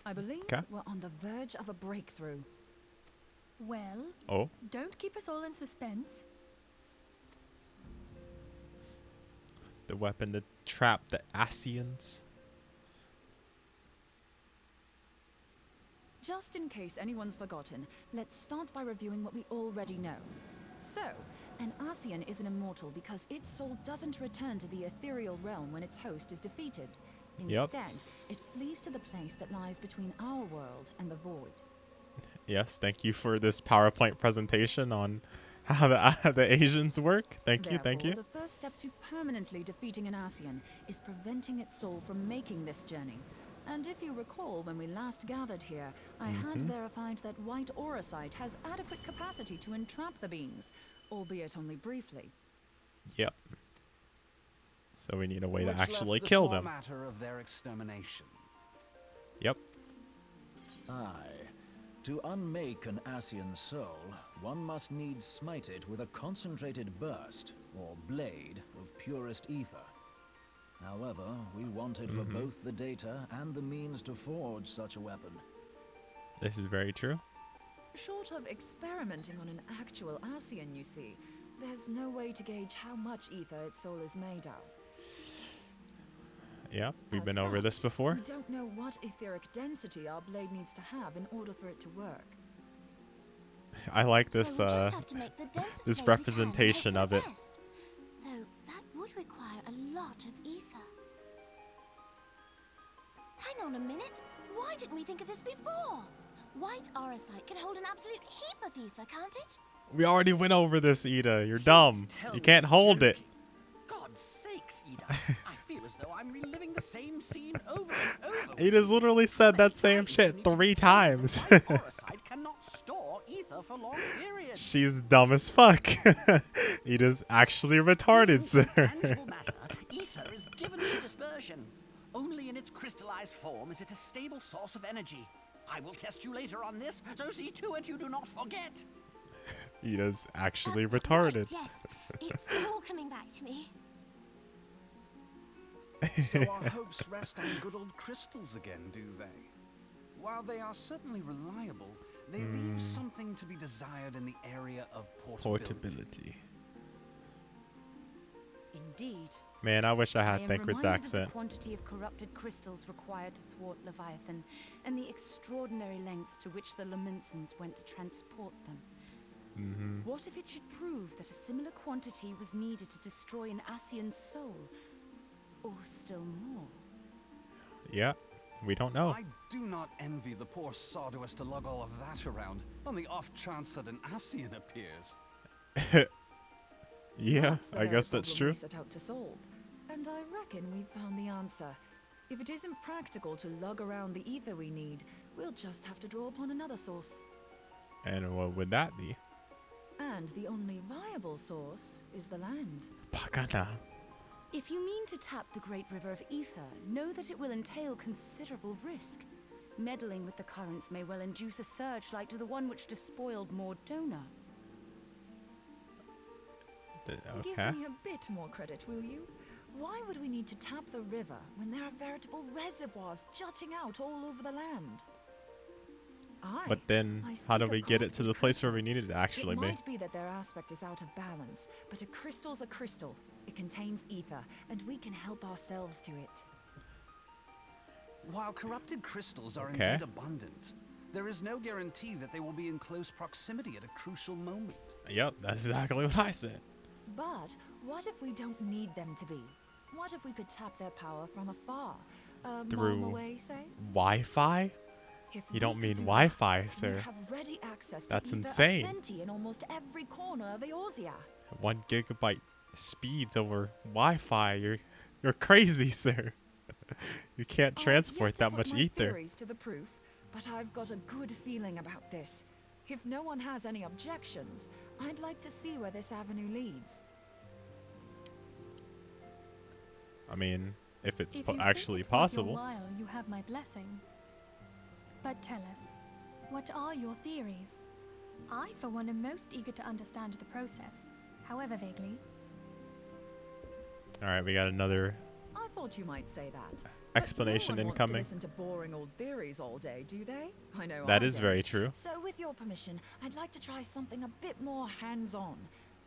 I believe we're on the verge of a breakthrough. Well, Oh. don't keep us all in suspense. The weapon to trap the Ascians. Just in case anyone's forgotten, let's start by reviewing what we already know. So, an Ascian is an immortal because its soul doesn't return to the ethereal realm when its host is defeated. Instead, it flees to the place that lies between our world and the void. Yes, thank you for this PowerPoint presentation on how the Asians work. Thank you. The first step to permanently defeating an Ascian is preventing its soul from making this journey. And if you recall, when we last gathered here, I had verified that white auracite has adequate capacity to entrap the beings, albeit only briefly. Yep. So we need a way Which to actually left the kill sore them. matter of their extermination. Yep. Aye. To unmake an Ascian soul, one must needs smite it with a concentrated burst, or blade, of purest ether. However, we wanted for both the data and the means to forge such a weapon. This is very true. Short of experimenting on an actual Ascian, you see, there's no way to gauge how much ether its soul is made of. Yeah, we've As been over such, this before. We don't know what etheric density our blade needs to have in order for it to work. I like this So we'll just have to make the densest this blade we can and representation hope of for it. the best. Though that would require a lot of ether. Hang on a minute. Why didn't we think of this before? White auracite can hold an absolute heap of ether, can't it? We already went over this, Ida. You're dumb. You can't hold it. God's sakes, Ida. I feel as though I'm reliving the same scene over and over. Ida's literally said that same shit 3 times. White auracite cannot store ether for long periods. She's dumb as fuck. Ida's actually retarded, sir. Tangible matter, ether is given to dispersion. Only in its crystallized form is it a stable source of energy. I will test you later on this, so see to it you do not forget. Ida's actually retarded. Right, yes, it's all coming back to me. So our hopes rest on good old crystals again, do they? While they are certainly reliable, they leave something to be desired in the area of portability. Indeed. Man, I wish I I had am Thancred's reminded of accent. the quantity of corrupted crystals required to thwart Leviathan, and the extraordinary lengths to which the Lamentsons went to transport them. What if it should prove that a similar quantity was needed to destroy an Ascian's soul? Or still more? Yeah, we don't know. I do not envy the poor Sawdust to lug all of that around, on the off chance that an Ascian appears. Yeah, That's the I very guess that's problem true. we set out to solve. And I reckon we've found the answer. If it isn't practical to lug around the ether we need, we'll just have to draw upon another source. And what would that be? And the only viable source is the land. Pakana. If you mean to tap the Great River of Ether, know that it will entail considerable risk. Meddling with the currents may well induce a surge like to the one which despoiled Mordona. Give Okay. me a bit more credit, will you? Why would we need to tap the river when there are veritable reservoirs jutting out all over the land? But then, I how do speak we of get it to corrupted the place where we crystals. need it to actually It be? might be that their aspect is out of balance, but a crystal's a crystal. It contains ether, and we can help ourselves to it. While corrupted crystals are Okay. indeed abundant, there is no guarantee that they will be in close proximity at a crucial moment. Yep, that's exactly what I said. But what if we don't need them to be? What if we could tap their power from afar? A Through mile away, say? Wi-Fi? If You don't we mean could do Wi-Fi, that, sir. we'd have ready access That's to ether insane. aplenty in almost every corner of Eorzea. 1 gigabyte speeds over Wi-Fi. You're crazy, sir. You can't I've transport yet to that put much my ether. theories to the proof, but I've got a good feeling about this. If no one has any objections, I'd like to see where this avenue leads. I mean, if it's If you actually think it's worth possible. your while, you have my blessing. But tell us, what are your theories? I, for one, am most eager to understand the process, however vaguely. All right, we got another I thought you might say that. explanation but no one incoming. wants to listen to boring old theories all day, do they? I know That I is very don't. true. So with your permission, I'd like to try something a bit more hands-on.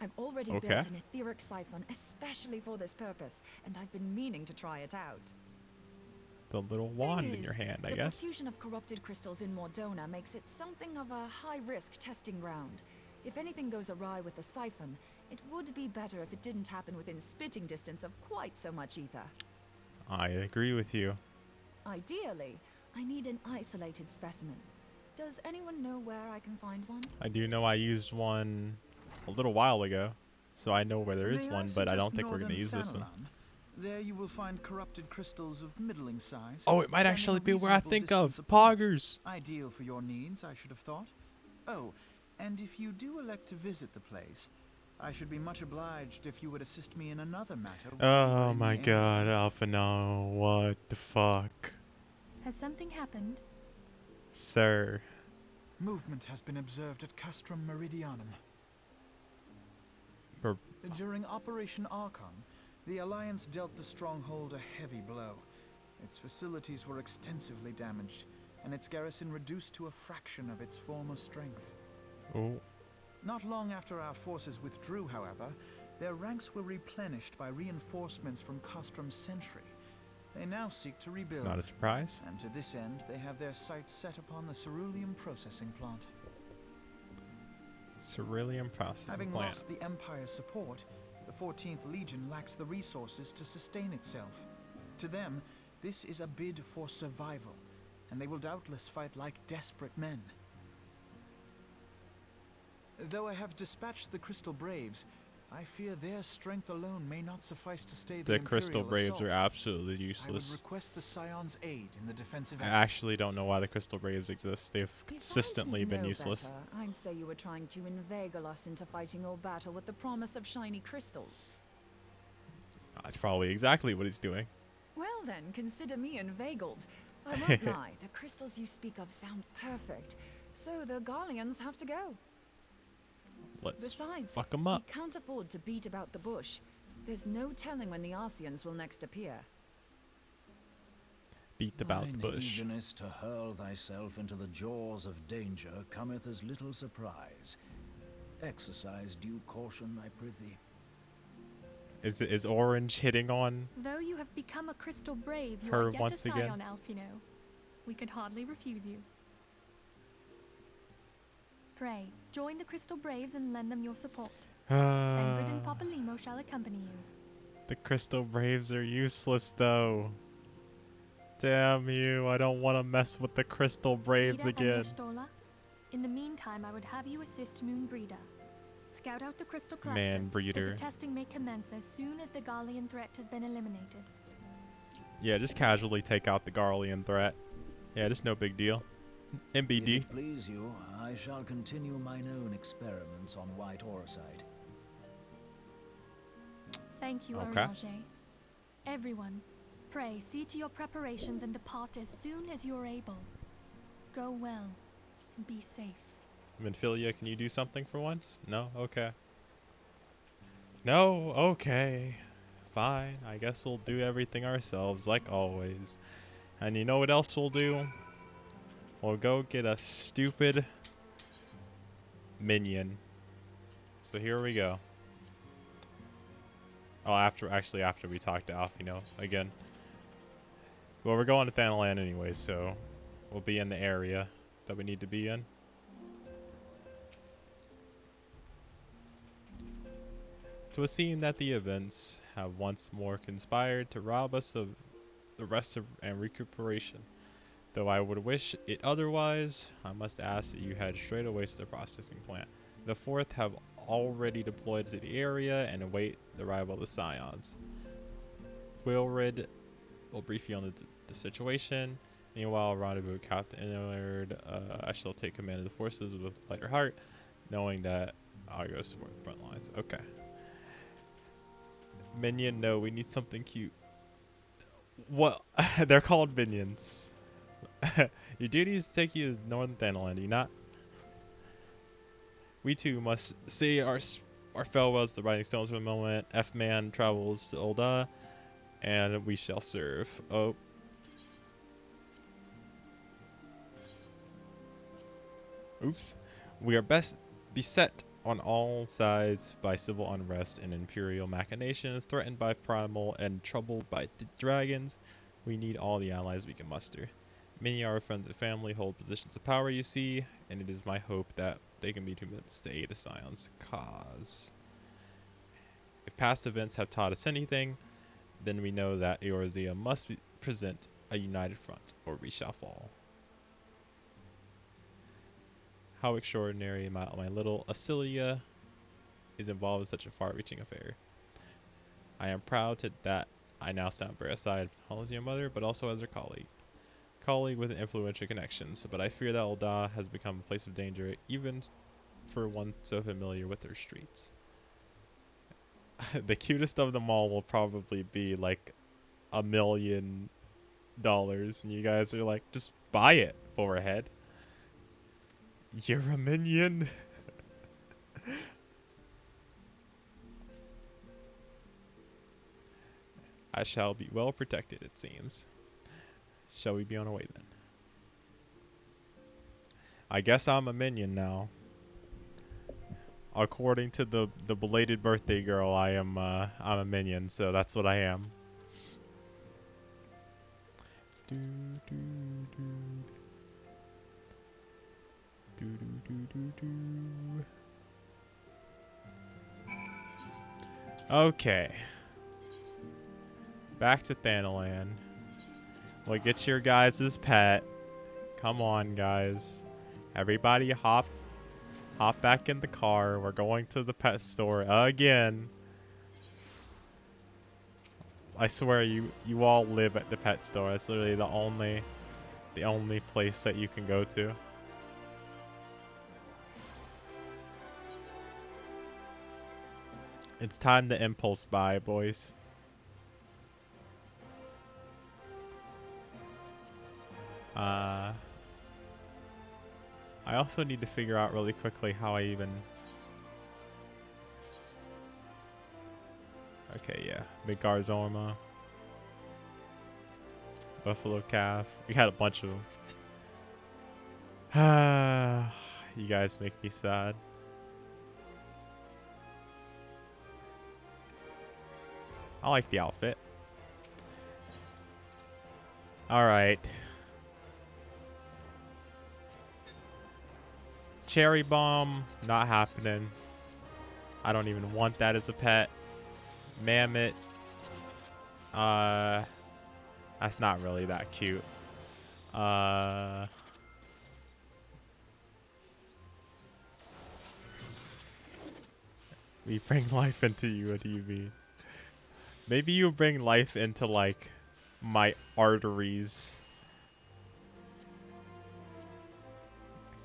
I've already Okay. built an etheric siphon especially for this purpose, and I've been meaning to try it out. The little wand in your Thing is, hand, I the guess. profusion of corrupted crystals in Mordona makes it something of a high-risk testing ground. If anything goes awry with the siphon, it would be better if it didn't happen within spitting distance of quite so much ether. I agree with you. Ideally, I need an isolated specimen. Does anyone know where I can find one? I do know I used one a little while ago, so I know where there is May I one, but I suggest don't think we're going to northern use this one. Fanalan? There you will find corrupted crystals of middling size. Oh, it might standing actually a be where I reasonable think of. distance apart. Poggers. Ideal for your needs, I should have thought. Oh, and if you do elect to visit the place, I should be much obliged if you would assist me in another matter. while you are Oh in my the area. god, Alpha, no. What the fuck? Has something happened? Sir. Movement has been observed at Castrum Meridianum. Bur- During Operation Archon, the Alliance dealt the stronghold a heavy blow. Its facilities were extensively damaged, and its garrison reduced to a fraction of its former strength. Oh, Not long after our forces withdrew, however, their ranks were replenished by reinforcements from Castrum's sentry. They now seek to rebuild. not a surprise. And to this end, they have their sights set upon the ceruleum processing plant. Ceruleum processing Having plant. lost the Empire's support, the 14th Legion lacks the resources to sustain itself. To them, this is a bid for survival, and they will doubtless fight like desperate men. Though I have dispatched the Crystal Braves, I fear their strength alone may not suffice to stay the The Crystal Imperial Braves are assault. absolutely I would useless. request the Scion's aid in the defensive I effort. actually don't know why the Crystal Braves exist. They've If I consistently didn't been know useless. better, I'd say you were trying to inveigle us into fighting your battle with the promise of shiny crystals. That's probably exactly what he's doing. Well then, consider me inveigled. I won't lie, the crystals you speak of sound perfect, so the Garleans have to go. Let's Besides, fuck 'em up. we can't afford to beat about the bush. There's no telling when the Arceans will next appear. Beat about the Thine bush. eagerness to hurl thyself into the jaws of danger cometh as little surprise. Exercise due caution, I prithee. Is Orange hitting on? Though you have become a crystal brave, you Her are yet once a again. scion, Alfino. We could hardly refuse you. Pray, join the Crystal Braves and lend them your support. Bangred and Papalymo shall accompany you. The Crystal Braves are useless though. Damn you, I don't want to mess with the Crystal Braves Breeder and again. Yestola. In the meantime, I would have you assist Moonbreeder. Scout out the crystal clusters. Man breeder. That the testing may commence as soon as the Garlean threat has been eliminated. Yeah, just casually take out the Garlean threat. Yeah, just no big deal. If MBD. it please you, I shall continue mine own experiments on white orosite. Thank you, Okay. Orianger. Everyone, pray see to your preparations and depart as soon as you are able. Go well, and be safe. Minfilia, can you do something for once? No? Okay. No? Okay. Fine. I guess we'll do everything ourselves, like always. And you know what else we'll do? We'll go get a stupid minion. So here we go. Oh, after we talk to Alfino again. Well, we're going to Thanalan anyway, so we'll be in the area that we need to be in. To seem that the events have once more conspired to rob us of the rest of and recuperation. Though I would wish it otherwise, I must ask that you head straight away to the processing plant. The fourth have already deployed to the area and await the arrival of the Scions. Wilred will brief you on the situation. Meanwhile, rendezvous Captain Innard. I shall take command of the forces with lighter heart, knowing that I'll go support the front lines. Okay. Minion, no, we need something cute. Well, they're called minions. Your duty is to take you to Northern Thanalan, do you not? We too must say our farewells to the Riding Stones for a moment. F-Man travels to Ul'dah, and we shall serve. Oh. Oops. We are best beset on all sides by civil unrest and imperial machinations, threatened by primal and troubled by dragons. We need all the allies we can muster. Many of our friends and family hold positions of power, you see, and it is my hope that they can be convinced to aid the Scion's cause. If past events have taught us anything, then we know that Eorzea must present a united front, or we shall fall. How extraordinary my little Acilia is involved in such a far-reaching affair. I am proud that I now stand by her side, not only as your mother, but also as her colleague with influential connections. But I fear that Ul'dah has become a place of danger, even for one so familiar with her streets. The cutest of them all will probably be like $1 million, and you guys are like, just buy it, forehead. You're a minion. I shall be well protected, it seems. Shall we be on our way then? I guess I'm a minion now. According to the belated birthday girl, I'm a minion, so that's what I am. Do do do. Do do do do do. Okay. Back to Thanalan. We'll get your guys' pet. Come on, guys. Everybody hop back in the car. We're going to the pet store again. I swear you all live at the pet store. It's literally the only place that you can go to. It's time to impulse buy, boys. I also need to figure out really quickly how I even... Okay, yeah. Midgar Zorma. Buffalo Calf. We had a bunch of them. You guys make me sad. I like the outfit. Alright. Cherry Bomb, not happening. I don't even want that as a pet. Mammoth. That's not really that cute. We bring life into you, what do you mean? Maybe you bring life into, like, my arteries.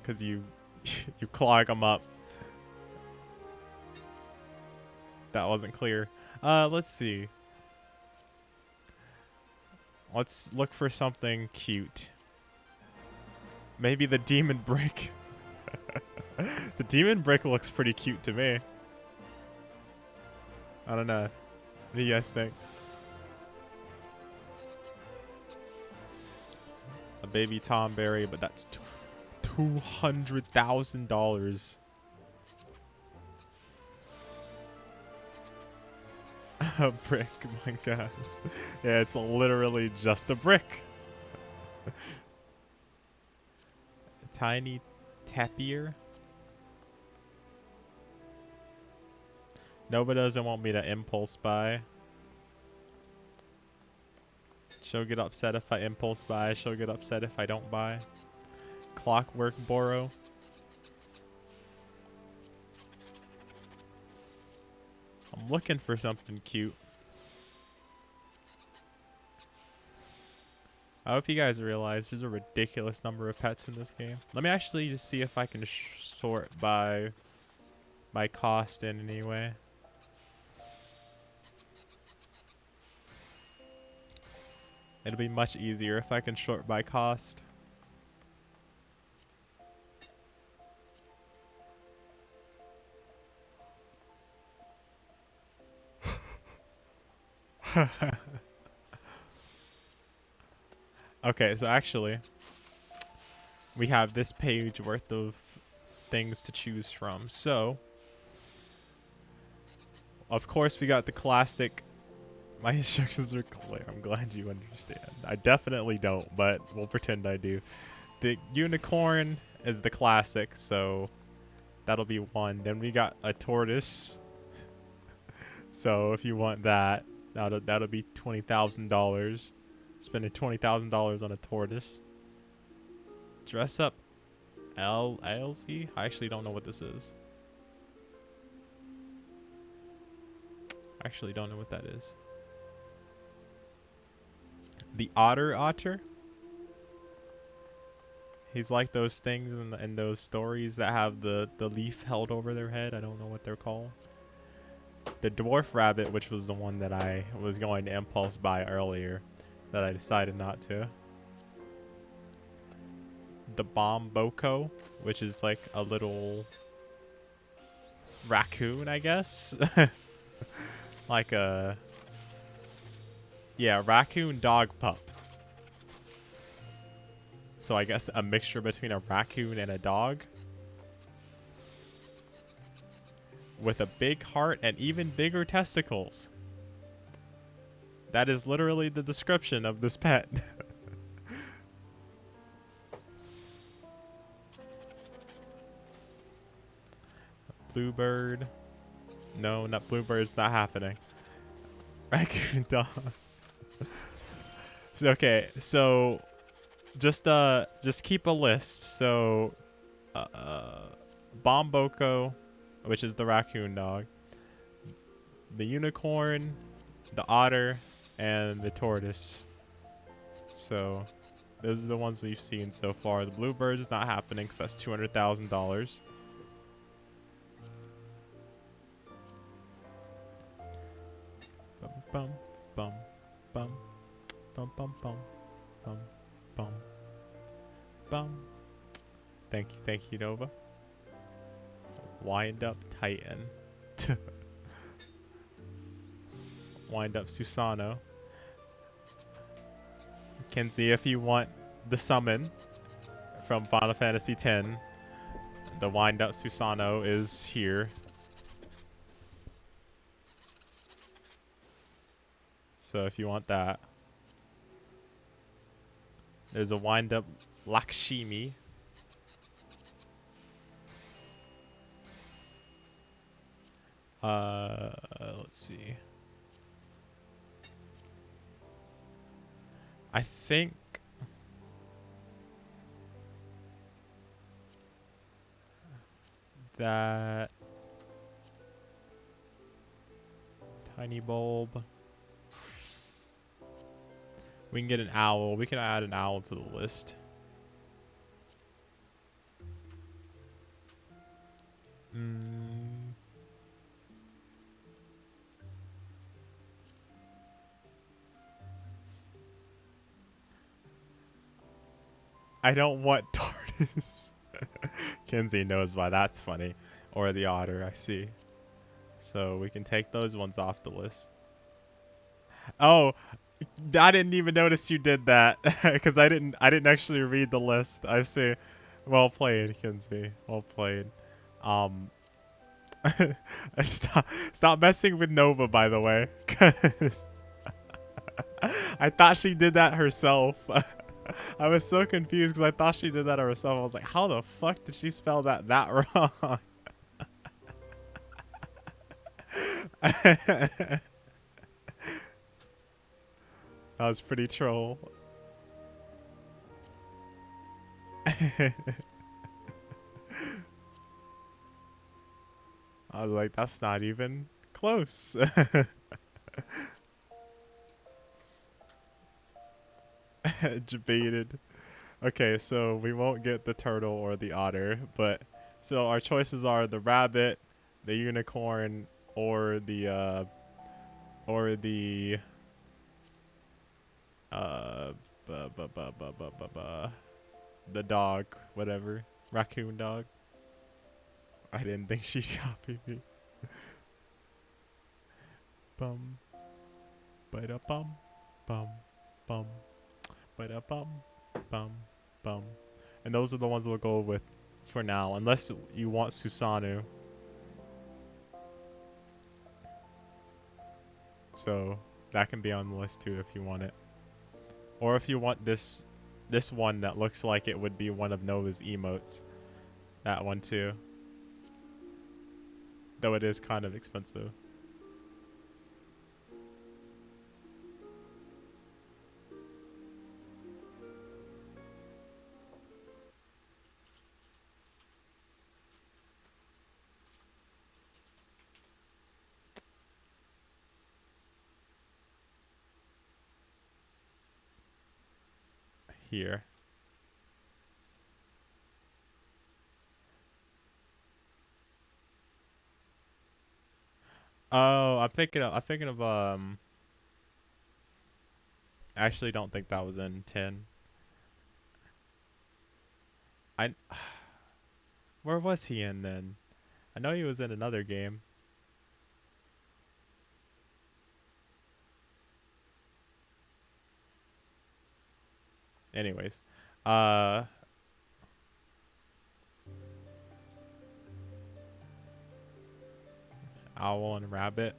Because you clog them up. That wasn't clear. Let's see. Let's look for something cute. Maybe the demon brick. The demon brick looks pretty cute to me. I don't know. What do you guys think? A baby Tomberry, but that's $200,000. A brick, my gosh. Yeah, it's literally just a brick. Tiny tapir. Nobody doesn't want me to impulse buy. She'll get upset if I impulse buy. She'll get upset if I don't buy. Clockwork borrow. I'm looking for something cute. I hope you guys realize there's a ridiculous number of pets in this game. Let me actually just see if I can sort by cost in any way. It'll be much easier if I can sort by cost. Okay, so actually, we have this page worth of things to choose from. So, of course, we got the classic. My instructions are clear. I'm glad you understand. I definitely don't, but we'll pretend I do. The unicorn is the classic, so that'll be one. Then we got a tortoise. So if you want that, that'll be $20,000. Spending $20,000 on a tortoise. Dress up LLC? I actually don't know what this is. I actually don't know what that is. The otter? He's like those things in those stories that have the leaf held over their head. I don't know what they're called. The dwarf rabbit, which was the one that I was going to impulse buy earlier, that I decided not to. The bomboko, which is like a little raccoon, I guess. Like a raccoon dog pup. So I guess a mixture between a raccoon and a dog. With a big heart and even bigger testicles. That is literally the description of this pet. Bluebird. No, not Bluebird's not happening. Raccoon dog. Okay, so just keep a list. So Bomboko, which is the raccoon dog, the unicorn, the otter, and the tortoise. So those are the ones we've seen so far. The bluebird is not happening because that's $200,000. Bum bum bum bum bum bum bum bum bum. Thank you, Nova. Wind up Titan. Wind up Susano. Kenzie, if you want the summon from Final Fantasy X, the wind up Susano is here. So if you want that. There's a wind up Lakshmi. Let's see. I think that tiny bulb. We can get an owl. We can add an owl to the list. I don't want tortoise. Kinsey knows why that's funny. Or the otter, I see. So we can take those ones off the list. Oh, I didn't even notice you did that because I didn't actually read the list. I see. Well played, Kinsey. Well played. Um, stop messing with Nova, by the way, 'cause I thought she did that herself. I was so confused because I thought she did that herself. I was like, how the fuck did she spell that wrong? That was pretty troll. I was like, that's not even close. Debated. Okay, so we won't get the turtle or the otter, but so our choices are the rabbit, the unicorn, or the or the uh the dog, whatever, raccoon dog. I didn't think she'd copy me. Bum, bada bum, bum, bum, bada bum, bum, bum. And those are the ones we'll go with for now, unless you want Susanoo. So that can be on the list too if you want it. Or if you want this one that looks like it would be one of Nova's emotes. That one too. Though it is kind of expensive. Here. Oh, I'm thinking of I actually don't think that was in 10. I Where was he in then? I know he was in another game. Anyways, owl and rabbit.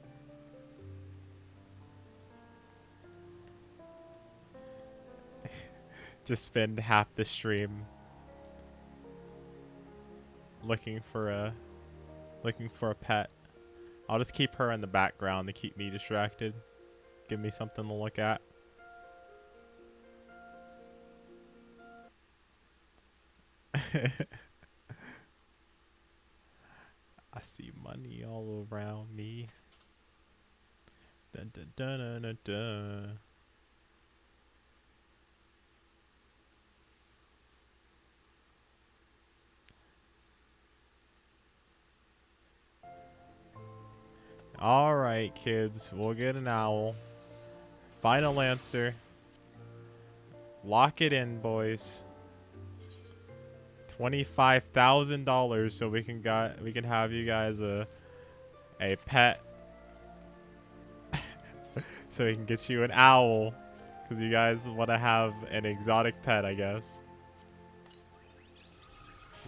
Just spend half the stream looking for a pet. I'll just keep her in the background to keep me distracted. Give me something to look at. I see money all around me. Dun, dun, dun, dun, dun, dun. All right, kids, we'll get an owl. Final answer. Lock it in, boys. $25,000 so we can have you guys a pet. So we can get you an owl because you guys want to have an exotic pet, I guess.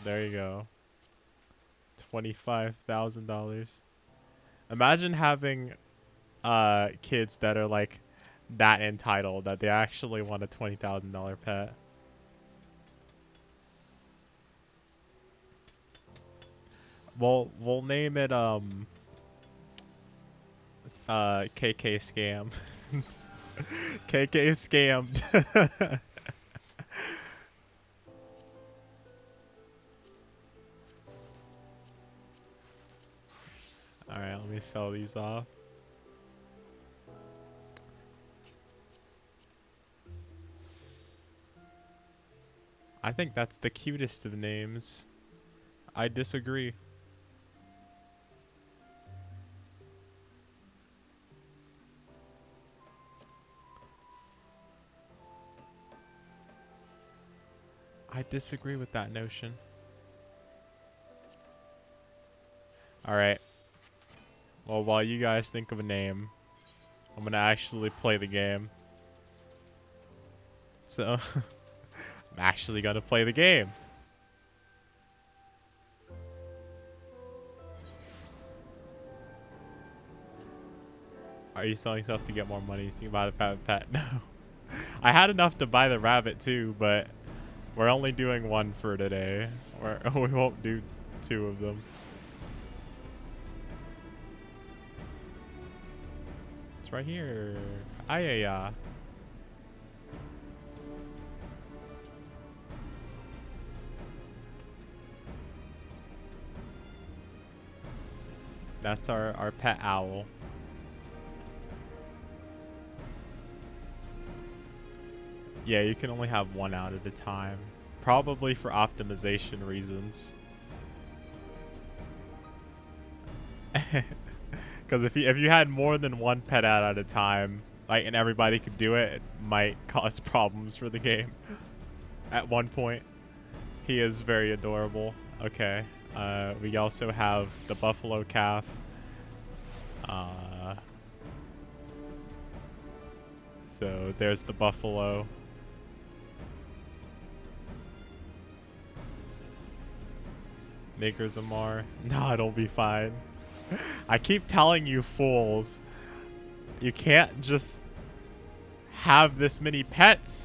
There you go. $25,000. Imagine having kids that are like that entitled that they actually want a $20,000 pet. We'll name it KK scam. KK scammed. All right, let me sell these off. I think that's the cutest of names. I disagree. I disagree with that notion. Alright. Well, while you guys think of a name, I'm gonna actually play the game. So, I'm actually gonna play the game. Are you selling stuff to get more money? You can buy the rabbit pet? No. I had enough to buy the rabbit too, but we're only doing one for today. We won't do 2 of them. It's right here. Ayaya. That's our pet owl. Yeah, you can only have 1 out at a time. Probably for optimization reasons. Because if you had more than 1 pet out at a time, like, and everybody could do it, it might cause problems for the game. At one point, he is very adorable. Okay, we also have the buffalo calf. So there's the buffalo. Niggerzamar. No, it'll be fine. I keep telling you fools, you can't just have this many pets.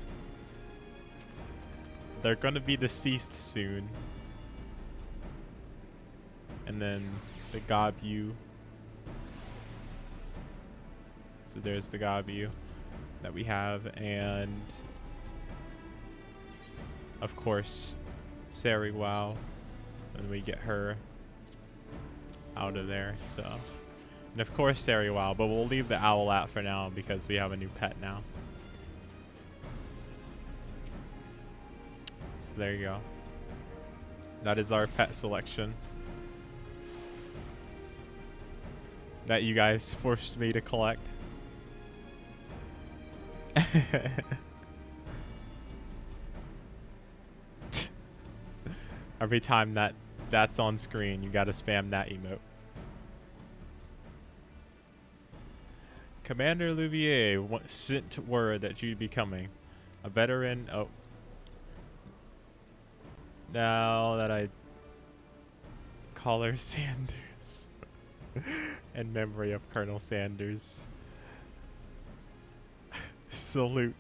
They're gonna be deceased soon. And then the Gabu. So there's the Gabu that we have, and of course Wow. And we get her out of there. So, and of course Wow, but we'll leave the owl out for now because we have a new pet now. So there you go. That is our pet selection that you guys forced me to collect. Every time that's on screen, you gotta spam that emote. Commander Louvier sent word that you'd be coming. A veteran. Oh. Now that I call her Sanders. In memory of Colonel Sanders. Salute.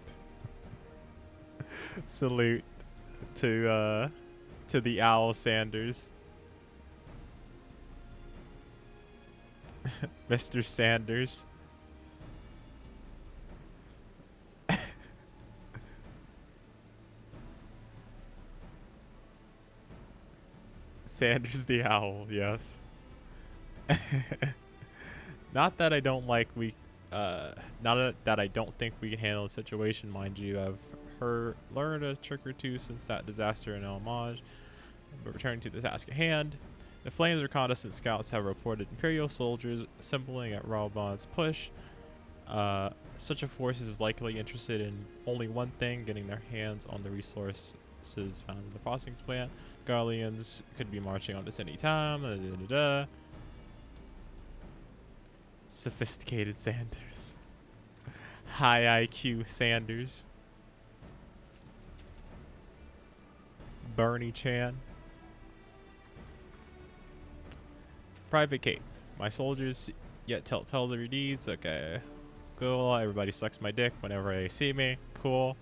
Salute to the owl Sanders. Mr. Sanders. Sanders the owl, yes. Not that I don't like not that I don't think we can handle the situation, mind you. I've learned a trick or two since that disaster in El Maj. But returning to the task at hand, the Flames reconnaissance scouts have reported Imperial soldiers assembling at Ralbon's push. Such a force is likely interested in only one thing: getting their hands on the resources found in the processing plant. Guardians could be marching on this any time. Sophisticated Sanders. High IQ Sanders. Bernie Chan. Private Cape. My soldiers yet tell their deeds. Okay. Cool. Everybody sucks my dick whenever they see me. Cool.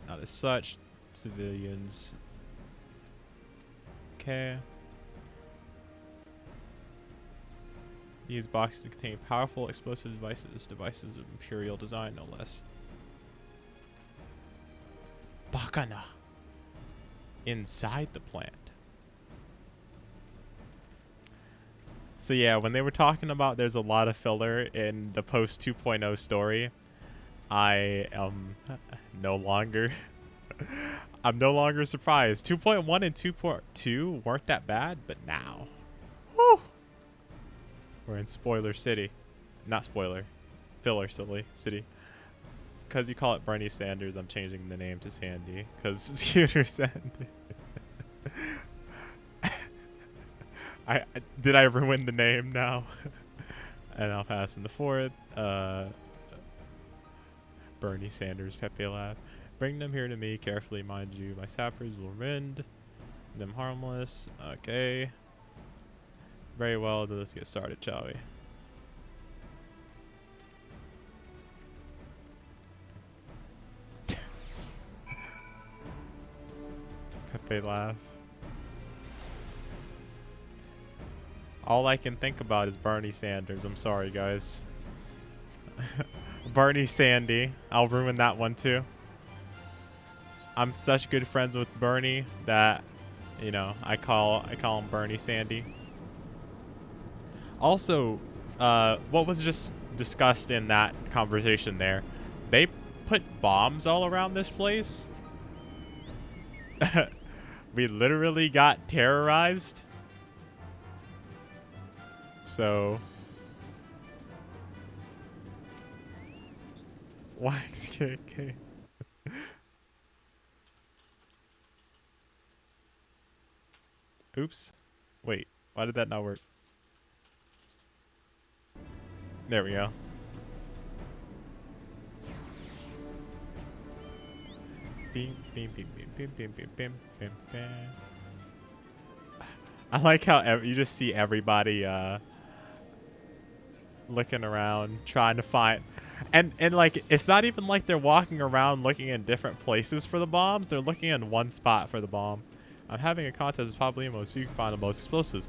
Not as such. Civilians. Okay. These boxes contain powerful explosive devices of Imperial design, no less. Bakana. Inside the plant. So yeah, when they were talking about there's a lot of filler in the post 2.0 story, I am no longer I'm no longer surprised. 2.1 and 2.2 weren't that bad, but now, whew, we're in spoiler city. Not spoiler, filler city. because you call it Bernie Sanders, I'm changing the name to Sandy. Because Scooter Sandy. Did I ruin the name now? And I'll pass in the fourth. Bernie Sanders, Pepe laugh. Bring them here to me, carefully, mind you. My sappers will rend them harmless. Okay. Very well, then let's get started, shall we? Pepe laugh. All I can think about is Bernie Sanders. I'm sorry, guys. Bernie Sandy. I'll ruin that one too. I'm such good friends with Bernie that, you know, I call him Bernie Sandy. Also, what was just discussed in that conversation there, they put bombs all around this place. We literally got terrorized. So YXKK. Oops. Wait, why did that not work? There we go. Beam, beam, beam, beam, beam, beam, beam, beam, beam, beam. I like how you just see everybody looking around, trying to find, and like it's not even like they're walking around looking in different places for the bombs. They're looking in one spot for the bomb. I'm having a contest with Pablo Emo so you can find the most explosives.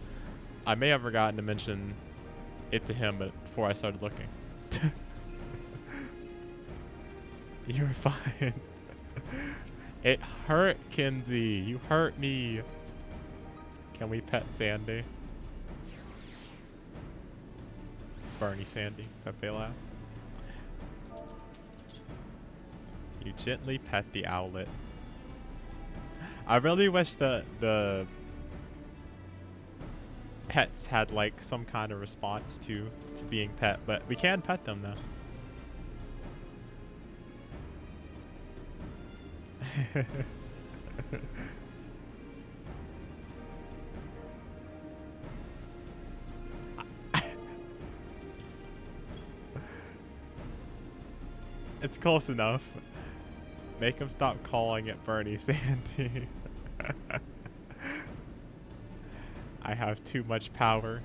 I may have forgotten to mention it to him, but before I started looking. You're fine. It hurt, Kinsey. You hurt me. Can we pet Sandy? Bernie Sandy. Pepe laugh. You gently pet the owlet. I really wish the pets had like some kind of response to being pet, but we can pet them though. It's close enough. Make him stop calling it Bernie Sandy. I have too much power.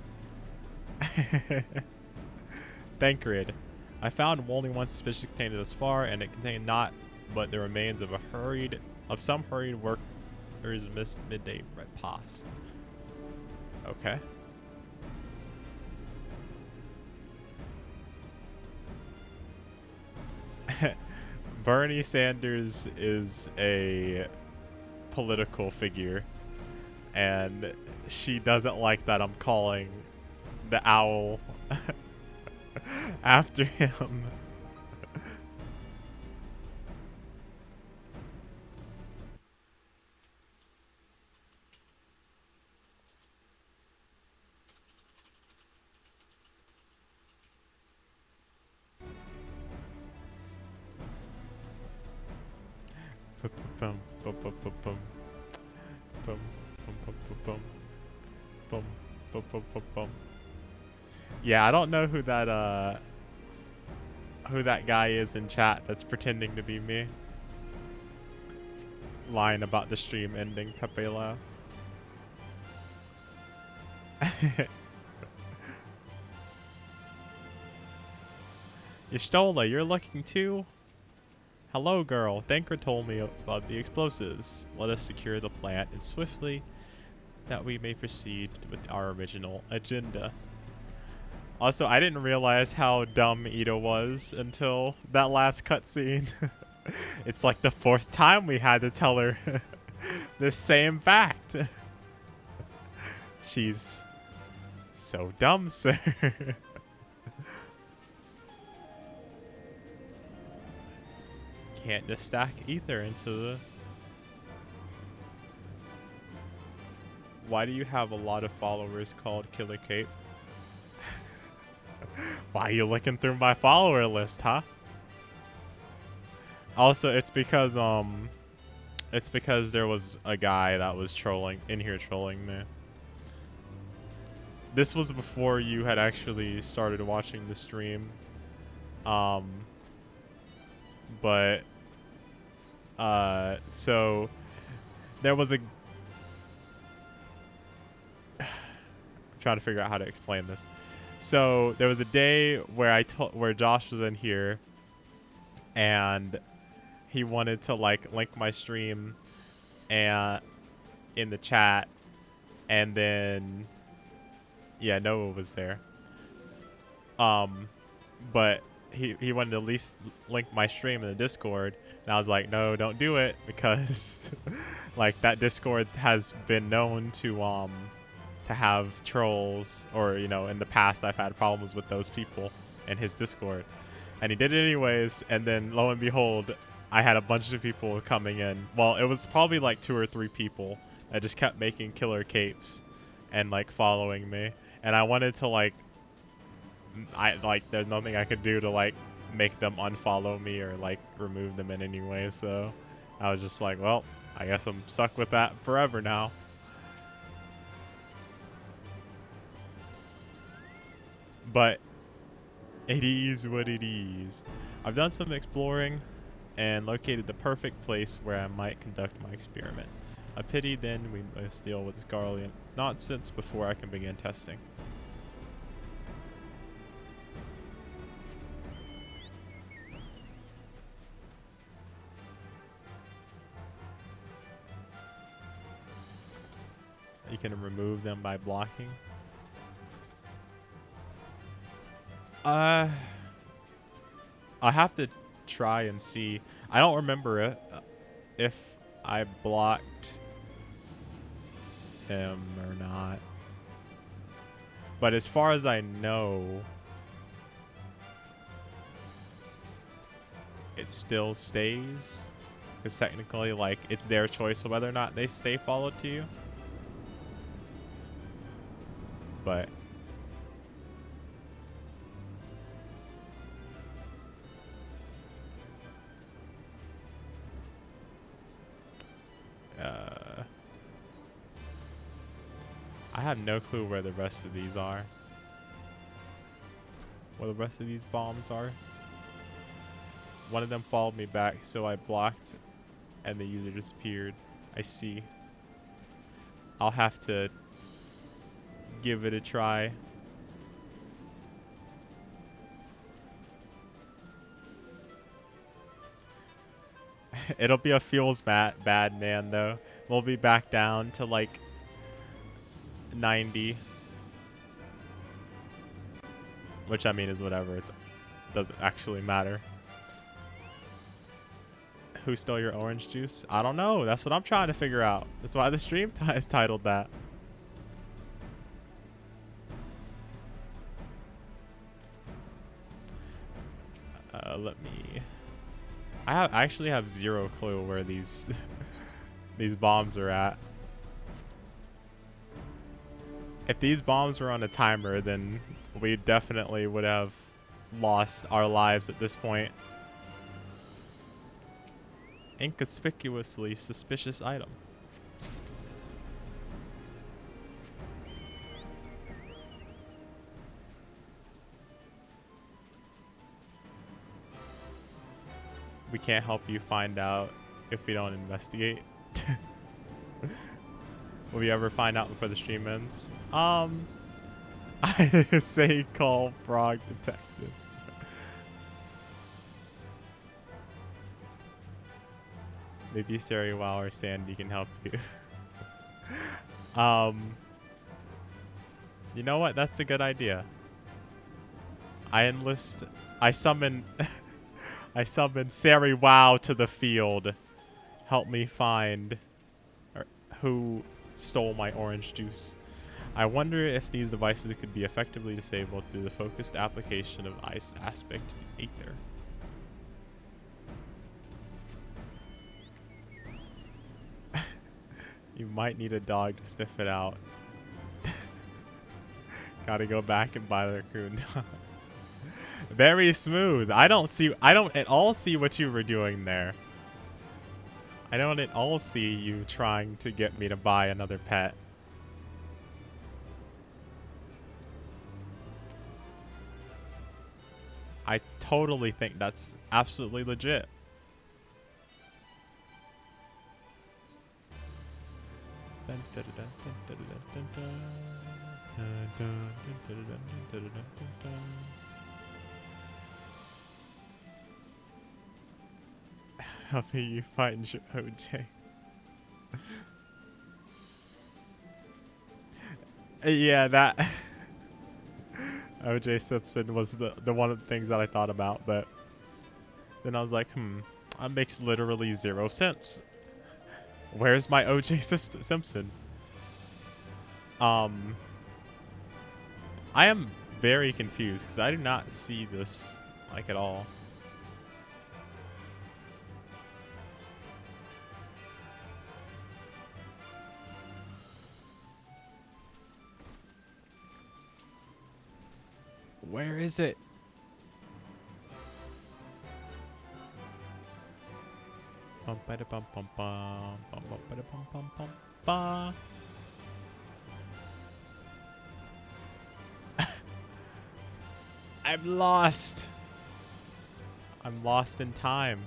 Thancred. I found only one suspicious container thus far, and it contained not but the remains of some hurried workers missed midday repast. Okay. Bernie Sanders is a political figure, and she doesn't like that I'm calling the owl after him. Bum, bum, bum, bum, bum. Bum, bum, bum, bum, bum. Bum, bum, bum, bum, bum. Yeah, I don't know who that guy is in chat that's pretending to be me. Lying about the stream ending, Pepe laugh. Y'shtola, you're looking too? Hello, girl. Thancred told me about the explosives. Let us secure the plant and swiftly that we may proceed with our original agenda. Also, I didn't realize how dumb Ida was until that last cutscene. It's like the 4th time we had to tell her the same fact. She's so dumb, sir. Can't just stack ether into the... Why do you have a lot of followers called Killer Cape? Why are you looking through my follower list, huh? Also, it's because there was a guy that was trolling in here trolling me. This was before you had actually started watching the stream. But so there was a I'm trying to figure out how to explain this. So there was a day where where Josh was in here and he wanted to like link my stream and in the chat, and then yeah, Noah was there. But he wanted to at least link my stream in the Discord, and I was like, no, don't do it, because like that Discord has been known to have trolls, or you know, in the past I've had problems with those people in his Discord. And he did it anyways, and then lo and behold, I had a bunch of people coming in. Well, it was probably like 2 or 3 people that just kept making killer capes and like following me. And I wanted to like, there's nothing I could do to like make them unfollow me or like remove them in any way. So I was just like, well, I guess I'm stuck with that forever now. But it is what it is. I've done some exploring and located the perfect place where I might conduct my experiment. A pity then we must deal with this Garlean nonsense before I can begin testing. You can remove them by blocking. I have to try and see. I don't remember it if I blocked him or not. But as far as I know, it still stays. Because technically, like, it's their choice of whether or not they stay followed to you. But I have no clue where the rest of these are. Where the rest of these bombs are. One of them followed me back, so I blocked and the user disappeared. I see. I'll have to give it a try. It'll be a feels bad man though. We'll be back down to like 90, which I mean is whatever. It doesn't actually matter. Who stole your orange juice? I don't know. That's what I'm trying to figure out. That's why the stream is titled that. Let me. I actually have zero clue where these these bombs are at. If these bombs were on a timer, then we definitely would have lost our lives at this point. Inconspicuously suspicious item. We can't help you find out if we don't investigate. Will we ever find out before the stream ends? I say call Frog Detective. Maybe Sari Wow or Sandy can help you. You know what? That's a good idea. I summon I summon Sari Wow to the field. Help me find who stole my orange juice. I wonder if these devices could be effectively disabled through the focused application of ice aspect to the ether. You might need a dog to sniff it out. Gotta go back and buy the raccoon dog. Very smooth. I don't at all see what you were doing there. I don't at all see you trying to get me to buy another pet. I totally think that's absolutely legit. Helping you find your OJ. Yeah, that OJ Simpson was the one of the things that I thought about, but then I was like, that makes literally 0 sense. Where's my OJ Simpson? I am very confused because I do not see this like at all. Where is it? Bum ba da bum bum bum bum bum ba da bum bum bum ba. I'm lost. I'm lost in time.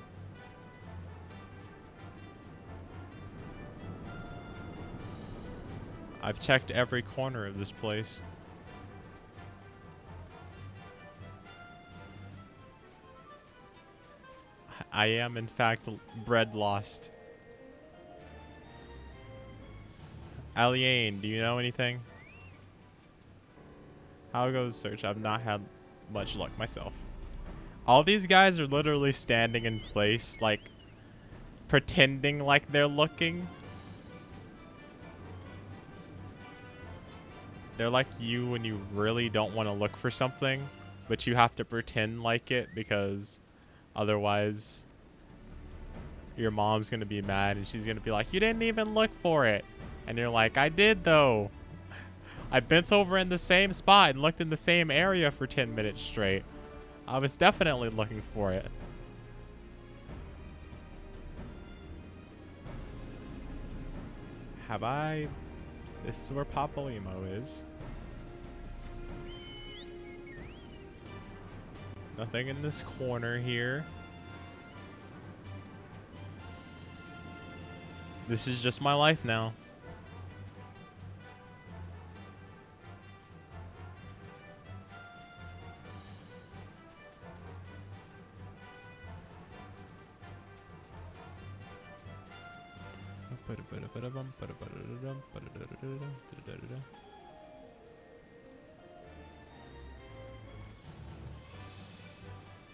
I've checked every corner of this place. I am, in fact, bread lost. Aliane, do you know anything? How goes the search? I've not had much luck myself. All these guys are literally standing in place, like, pretending like they're looking. They're like you when you really don't want to look for something, but you have to pretend like it because otherwise your mom's going to be mad and she's going to be like, you didn't even look for it. And you're like, I did though. I bent over in the same spot and looked in the same area for 10 minutes straight. I was definitely looking for it. Have I? This is where Papalymo is. Nothing in this corner here. This is just my life now.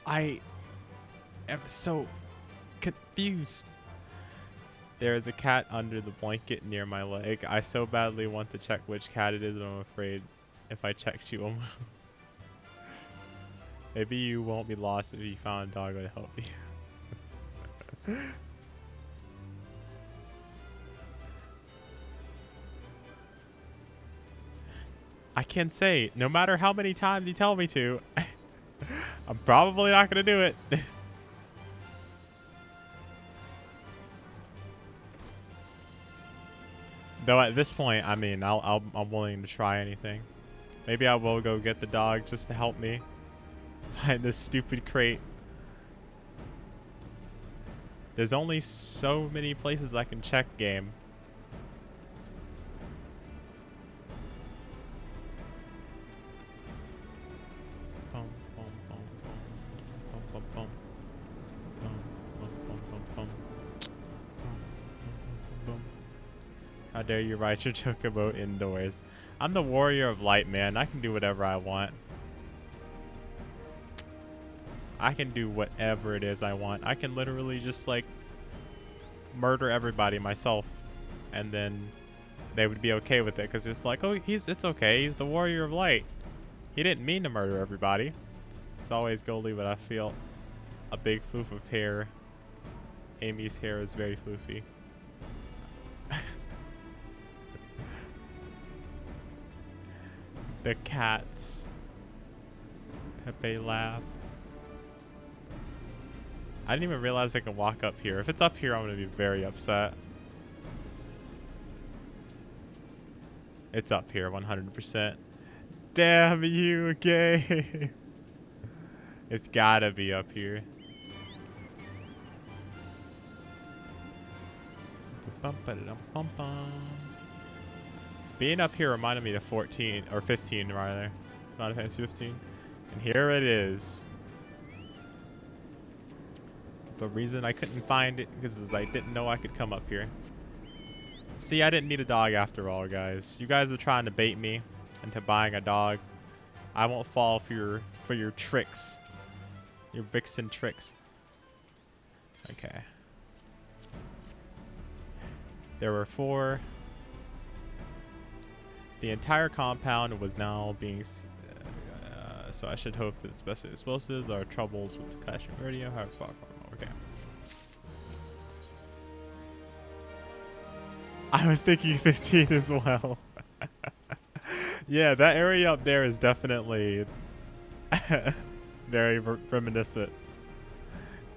I am so confused. There is a cat under the blanket near my leg. I so badly want to check which cat it is, but I'm afraid if I check you won't. Maybe you won't be lost if you found a dog that would help you. I can say, no matter how many times you tell me to, I'm probably not going to do it. Though at this point, I mean, I'm willing to try anything. Maybe I will go get the dog just to help me find this stupid crate. There's only so many places I can check, game. How dare you ride your chocobo indoors? I'm the warrior of light, man. I can do whatever I want. I can do whatever it is I want. I can literally just, like, murder everybody myself. And then they would be okay with it. Because it's like, oh, it's okay. He's the warrior of light. He didn't mean to murder everybody. It's always Goldie, but I feel a big floof of hair. Amy's hair is very floofy. The cats. Pepe laugh. I didn't even realize I can walk up here. If it's up here, I'm gonna be very upset. It's up here, 100%. Damn you, game. It's gotta be up here. Being up here reminded me of 14 or 15 rather. Final Fantasy 15. And here it is. The reason I couldn't find it because I didn't know I could come up here. See, I didn't need a dog after all, guys. You guys are trying to bait me into buying a dog. I won't fall for your tricks. Your vixen tricks. Okay. There were 4. The entire compound was now being... so I should hope that special explosives are troubles with the clashing radio. How far? Okay. I was thinking 15 as well. Yeah, that area up there is definitely very reminiscent.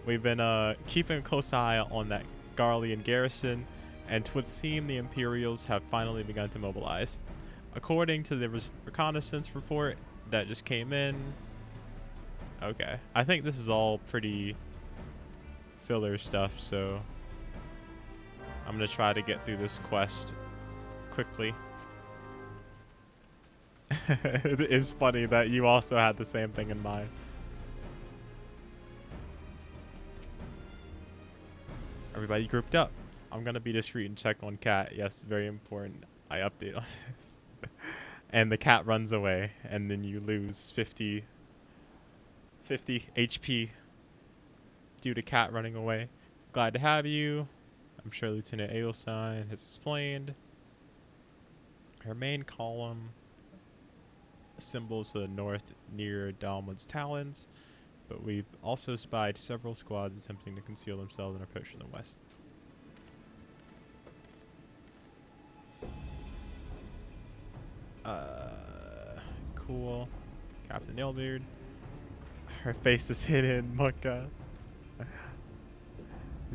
We've been keeping a close eye on that Garlean garrison, and 'twould seem the Imperials have finally begun to mobilize. According to the reconnaissance report that just came in... Okay. I think this is all pretty filler stuff, so... I'm going to try to get through this quest quickly. It is funny that you also had the same thing in mind. Everybody grouped up. I'm going to be discreet and check on cat. Yes, very important. I update on this. And the cat runs away, and then you lose 50 HP due to cat running away. Glad to have you. I'm sure Lieutenant Adelstein has explained. Her main column assembles to the north near Dalmud's Talons, but we've also spied several squads attempting to conceal themselves and approach from the west. Cool. Captain Nailbeard. Her face is hidden. Monka.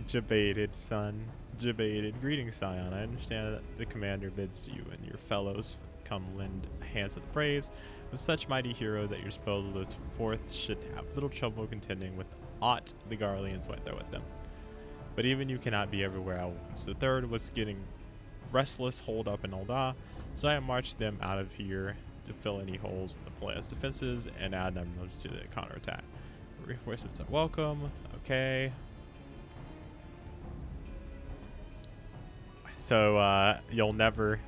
Jebaited, son. Jebaited. Greetings, Scion. I understand that the commander bids you and your fellows come lend hands to the Braves. With such mighty heroes at your disposal, the 4th should have little trouble contending with aught the Garleans went there with them. But even you cannot be everywhere at once. The 3rd was getting restless holed up in Ul'dah, so I marched them out of here to fill any holes in the plan's defenses and add numbers to the counterattack. Reinforcements are welcome. Okay. So, you'll never...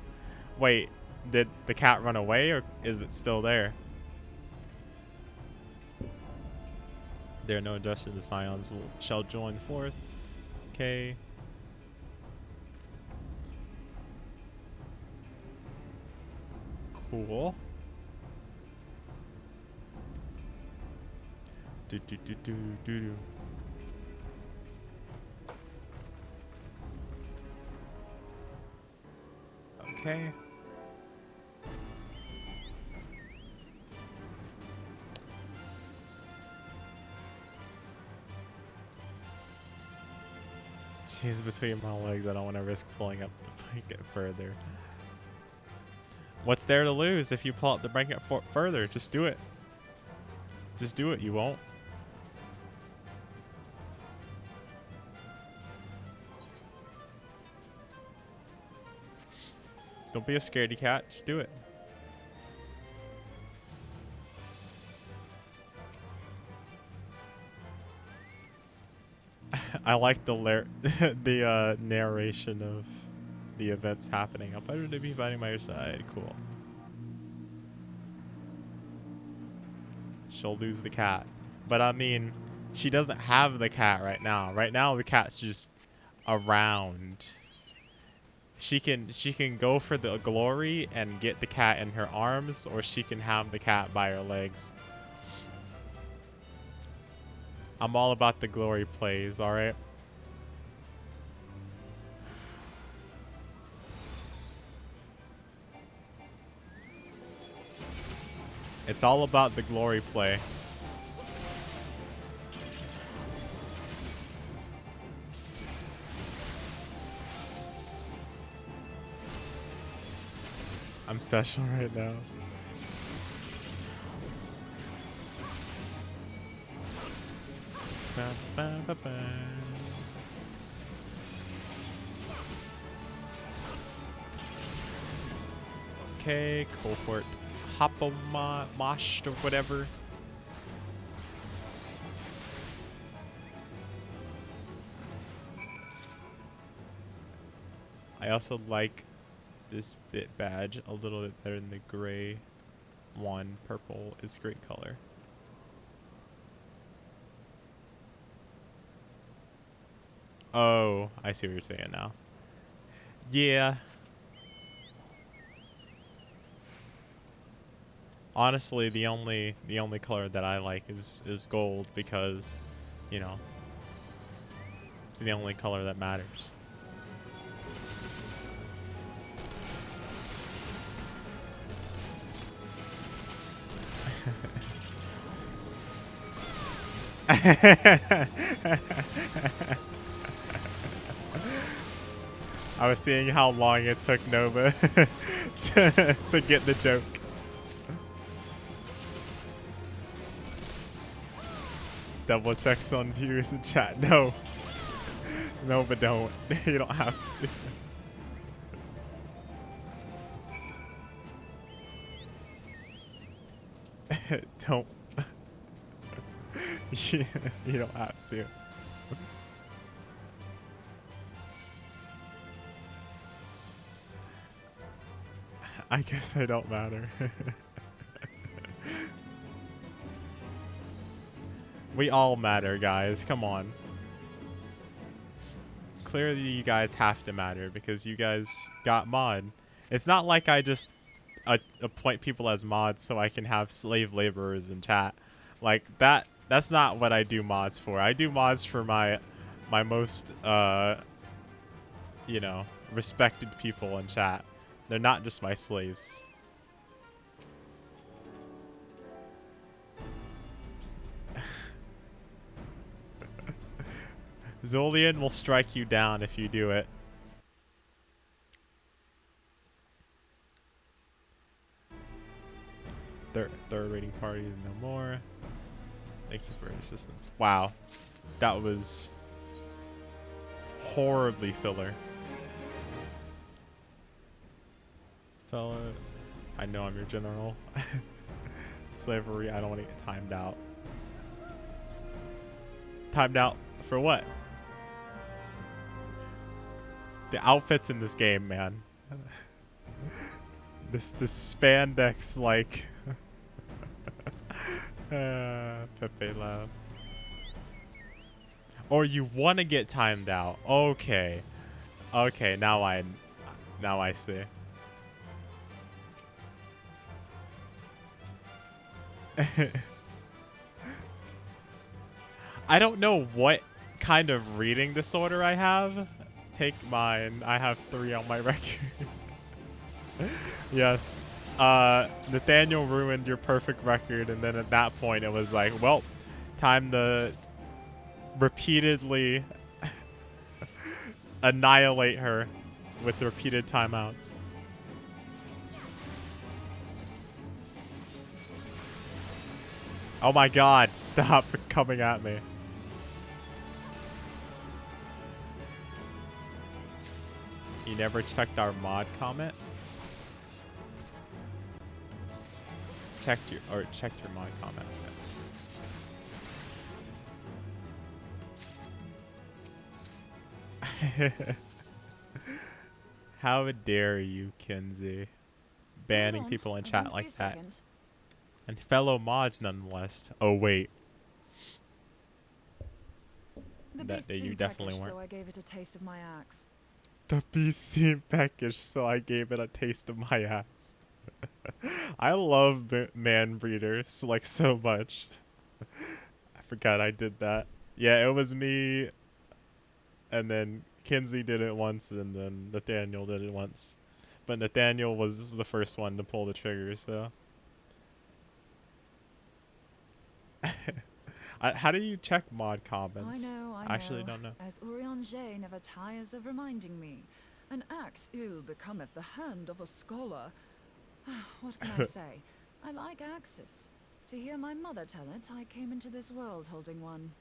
Wait, did the cat run away, or is it still there? There are no adjustments. The Scions shall join the 4th. Okay. Cool. Do do do do do do. Okay. She's between my legs. I don't want to risk pulling up the blanket further. What's there to lose if you pull up the blanket further? Just do it. Just do it. You won't. Don't be a scaredy cat. Just do it. I like the narration of the events happening. A pleasure to be fighting by your side. Cool. She'll lose the cat. But I mean, she doesn't have the cat right now. Right now the cat's just around. She can go for the glory and get the cat in her arms, or she can have the cat by her legs. I'm all about the glory plays, alright? It's all about the glory play. special right now. Ba, ba, ba, ba. Okay, cohort Hopomoshed or whatever. I also like this bit badge a little bit better than the gray one. Purple is a great color. Oh, I see what you're saying now. Yeah. Honestly, the only color that I like is gold because, you know, it's the only color that matters. I was seeing how long it took Nova to get the joke. Double checks on viewers in chat. No. No, but don't. You don't have to. Don't. You don't have to. I guess I don't matter. We all matter, guys. Come on. Clearly, you guys have to matter because you guys got mod. It's not like I just appoint people as mods so I can have slave laborers in chat. Like that's not what I do mods for. I do mods for my most you know, respected people in chat. They're not just my slaves. Zolian will strike you down if you do it. Third rating party is no more. Thank you for your assistance. Wow. That was horribly filler. Fella, I know I'm your general. Slavery, I don't want to get timed out. Timed out for what? The outfits in this game, man. This spandex like Pepe laugh. Or you want to get timed out. Okay. Okay, now I see. I don't know what kind of reading disorder I have. Take mine. I have 3 on my record. Yes. Nathaniel ruined your perfect record, and then at that point it was like, well, time to repeatedly annihilate her with repeated timeouts. Oh my god, stop coming at me. You never checked our mod comment? Checked your mod comment. How dare you, Kenzie? Banning people in chat like that. And fellow mods nonetheless. Oh wait. That day you definitely weren't. So I gave it a taste of my axe. The beast seemed peckish, so I gave it a taste of my ass. I love man breeders like so much. I forgot I did that. Yeah, it was me, and then Kinsey did it once, and then Nathaniel did it once. But Nathaniel was the first one to pull the trigger, so. How do you check mod comments? I know. I actually don't know. As Urianger never tires of reminding me, an axe ill becometh the hand of a scholar. What can I say? I like axes. To hear my mother tell it, I came into this world holding one.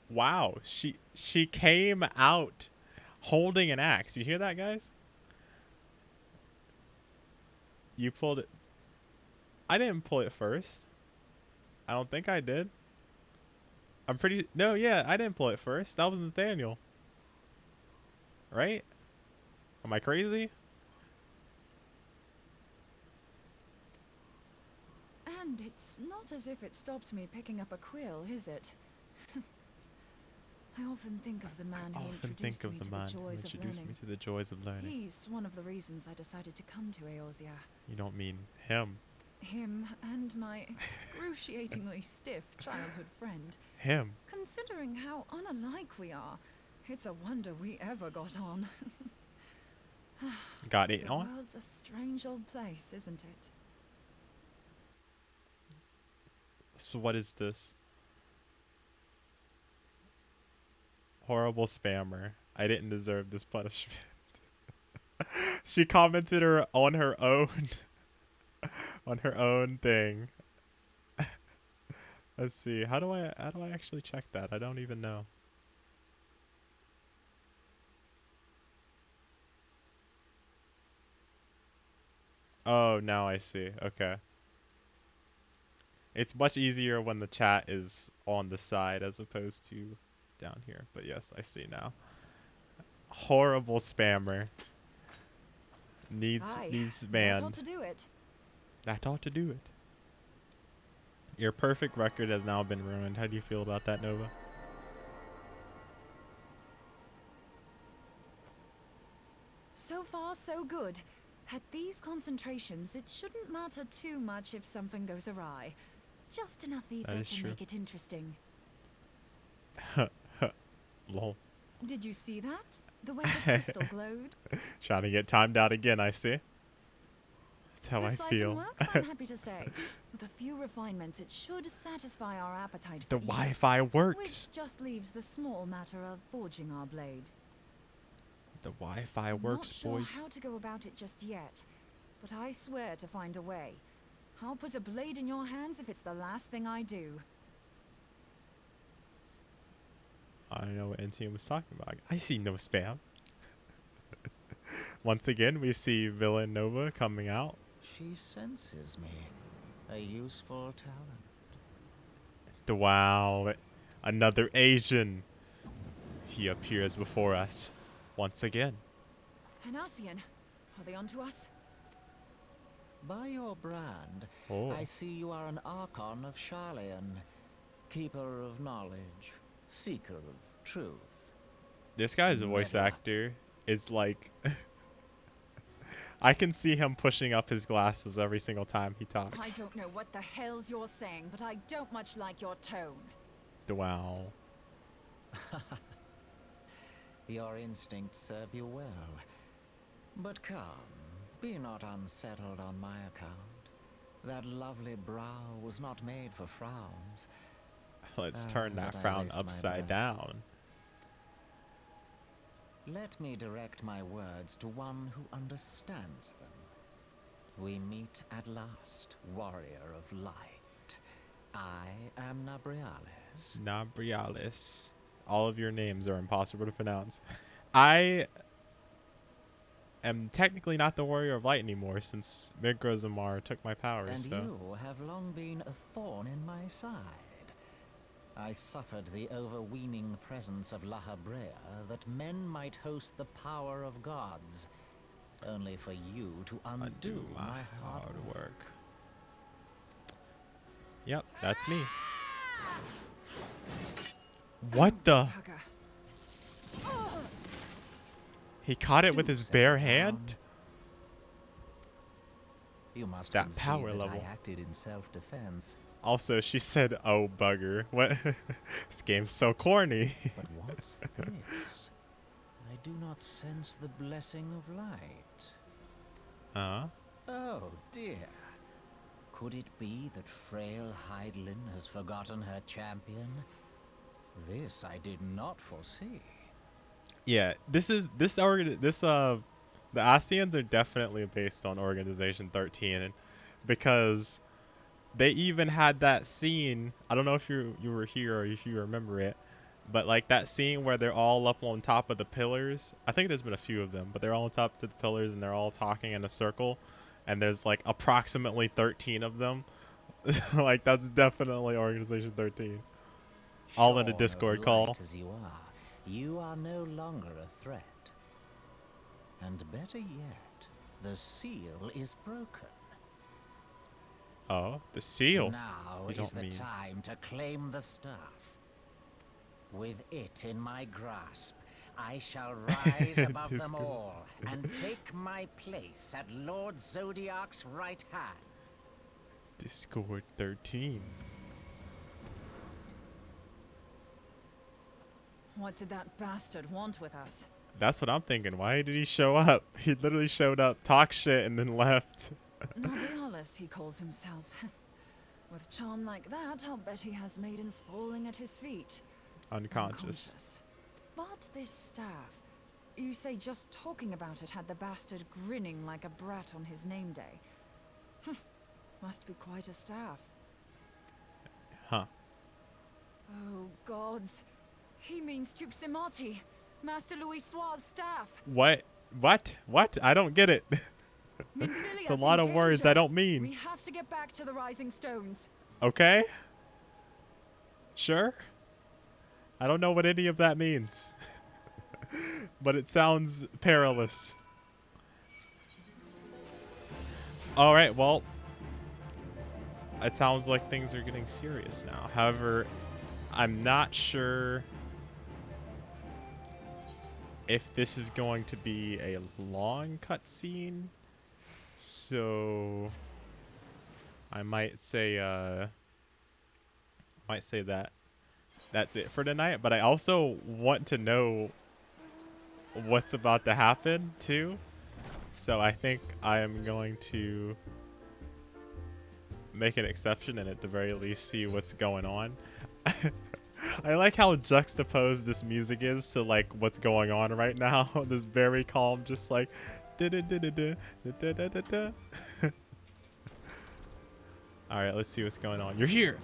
Wow, she came out holding an axe. You hear that, guys? You pulled it. I didn't pull it first. I don't think I did. I'm pretty... No, yeah, I didn't pull it first. That was Nathaniel. Right? Am I crazy? And it's not as if it stopped me picking up a quill, is it? I often think of the man who introduced me to the joys of learning. He's one of the reasons I decided to come to Eorzea. You don't mean him. Him and my excruciatingly stiff childhood friend. Him. Considering how unalike we are, it's a wonder we ever got on. Got it The on? world's a strange old place, isn't it? So what is this? Horrible spammer. I didn't deserve this punishment. She commented on her own on her own thing. Let's see. How do I actually check that? I don't even know. Oh, now I see. Okay. It's much easier when the chat is on the side as opposed to down here. But yes, I see now. Horrible spammer. Needs banned. That ought to do it. That ought to do it. Your perfect record has now been ruined. How do you feel about that, Nova? So far, so good. At these concentrations, it shouldn't matter too much if something goes awry. Just enough ether to make it interesting. Lol. Did you see that? The way the crystal glowed? Trying to get timed out again, I see. That's how I feel. Works, I'm happy to say. With a few refinements, it should satisfy our appetite for the Wi-Fi works. Which just leaves the small matter of forging our blade. The Wi-Fi works, I'm not boys. sure how to go about it just yet, but I swear to find a way. I'll put a blade in your hands if it's the last thing I do. I don't know what NTM was talking about. I see no spam. Once again, we see Villain Nova coming out. She senses me. A useful talent. Wow. Another Asian. He appears before us. Once again. Hanasian, are they onto us? By your brand, I see you are an Archon of Sharlayan, keeper of knowledge, seeker of truth. This guy's voice actor is like... I can see him pushing up his glasses every single time he talks. I don't know what the hell's you're saying, but I don't much like your tone. Wow. Your instincts serve you well. But come, be not unsettled on my account. That lovely brow was not made for frowns. Let's turn that frown upside down. Let me direct my words to one who understands them. We meet at last, warrior of light. I am Nabriales. Nabriales. All of your names are impossible to pronounce. I am technically not the warrior of light anymore since Migrozamar took my powers. And you have long been a thorn in my side. I suffered the overweening presence of La Habrea that men might host the power of gods, only for you to undo my hard work. Yep, that's me. What the? He caught it with his bare hand? You must that power that level. I acted in self-defense. Also, she said, "Oh bugger." What? This game's so corny. But what's this? I do not sense the blessing of light. Oh dear. Could it be that frail Hydelin has forgotten her champion? This I did not foresee. Yeah, this The ASEANs are definitely based on Organization 13 because they even had that scene. I don't know if you were here or if you remember it, but like that scene where they're all up on top of the pillars. I think there's been a few of them, but they're all on top of the pillars and they're all talking in a circle, and there's like approximately 13 of them. Like that's definitely Organization 13. All in a Shorn of Discord call. light as you are no longer a threat. And better yet, the seal is broken. Oh, the seal. Now You is don't the mean- time to claim the staff. With it in my grasp, I shall rise above them Discord. all and take my place at Lord Zodiac's right hand. Discord 13. What did that bastard want with us? That's what I'm thinking. Why did he show up? He literally showed up, talked shit, and then left. Nobialis, he calls himself. With charm like that, I'll bet he has maidens falling at his feet. Unconscious. But this staff, you say just talking about it had the bastard grinning like a brat on his name day. Must be quite a staff. Huh. Oh, gods. He means Tupsimati, Master Louis Soir's staff. What? What? What? I don't get it. It's a lot of words I don't We mean. have to get back to the Rising Stones. Okay? Sure? I don't know what any of that means. But it sounds perilous. Alright, well. It sounds like things are getting serious now. However, I'm not sure if this is going to be a long cutscene. So I might say that that's it for tonight, but I also want to know what's about to happen too. So I think I am going to make an exception and at the very least see what's going on. I like how juxtaposed this music is to like what's going on right now. This very calm, just like Alright, let's see what's going on. You're here!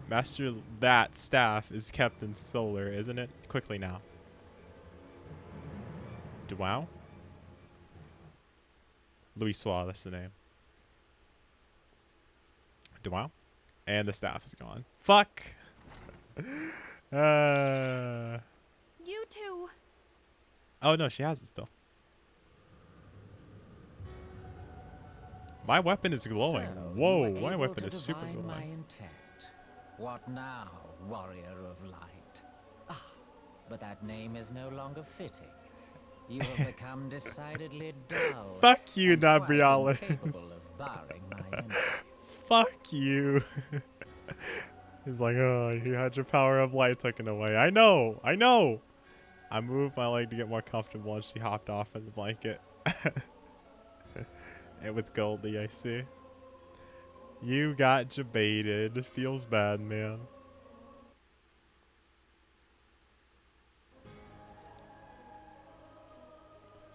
Master, that staff is kept in solar, isn't it? Quickly now. Wow? Louis Soir, that's the name. Wow? And the staff is gone. Fuck! You two. Oh no, she has it still. My weapon is glowing. So, Whoa, you were my able weapon to is super divine my glowing. intent. What now, warrior of light? Ah, but that name is no longer fitting. You have become decidedly dull. Fuck you, and quite Nabrialis. incapable of barring my energy. Fuck you. He's like, oh, you had your power of light taken away. I know, I know. I moved my leg to get more comfortable and she hopped off in the blanket. It was Goldie, I see. You got jebaited. Feels bad, man.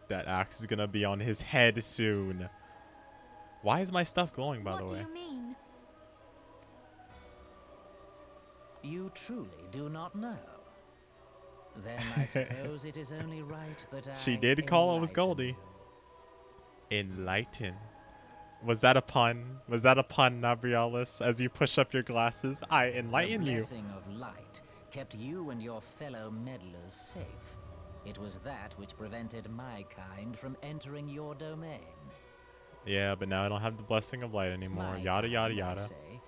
That axe is gonna be on his head soon. Why is my stuff glowing, by the way? What do you mean? You truly do not know. Then I suppose it is only right that I She did call it was enlighten Goldie. you. Enlighten. Was that a pun? Was that a pun, Nabrialis? As you push up your glasses, I enlighten The you. blessing of light kept you and your fellow meddlers safe. It was that which prevented my kind from entering your domain. Yeah, but now I don't have the blessing of light anymore. My Yada, yada, kind, I yada. say,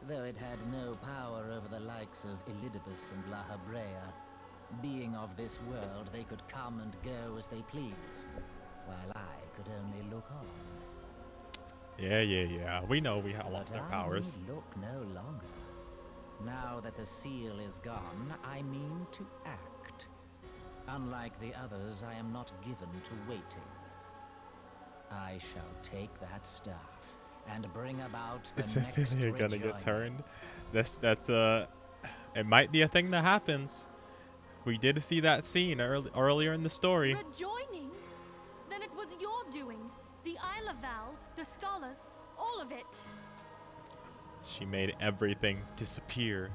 though it had no power over the likes of Elidibus and La Habrea. Being of this world, they could come and go as they pleased, while I could only look on. Yeah. We know we have lost But our I powers. need look no longer. Now that the seal is gone, I mean to act. Unlike the others, I am not given to waiting. I shall take that staff and bring about the Is next Ophelia gonna rejoining. get turned? That's it might be a thing that happens. We did see that scene earlier in the story. Rejoining? you're doing. The Isle of Val, the scholars, all of it. She made everything disappear.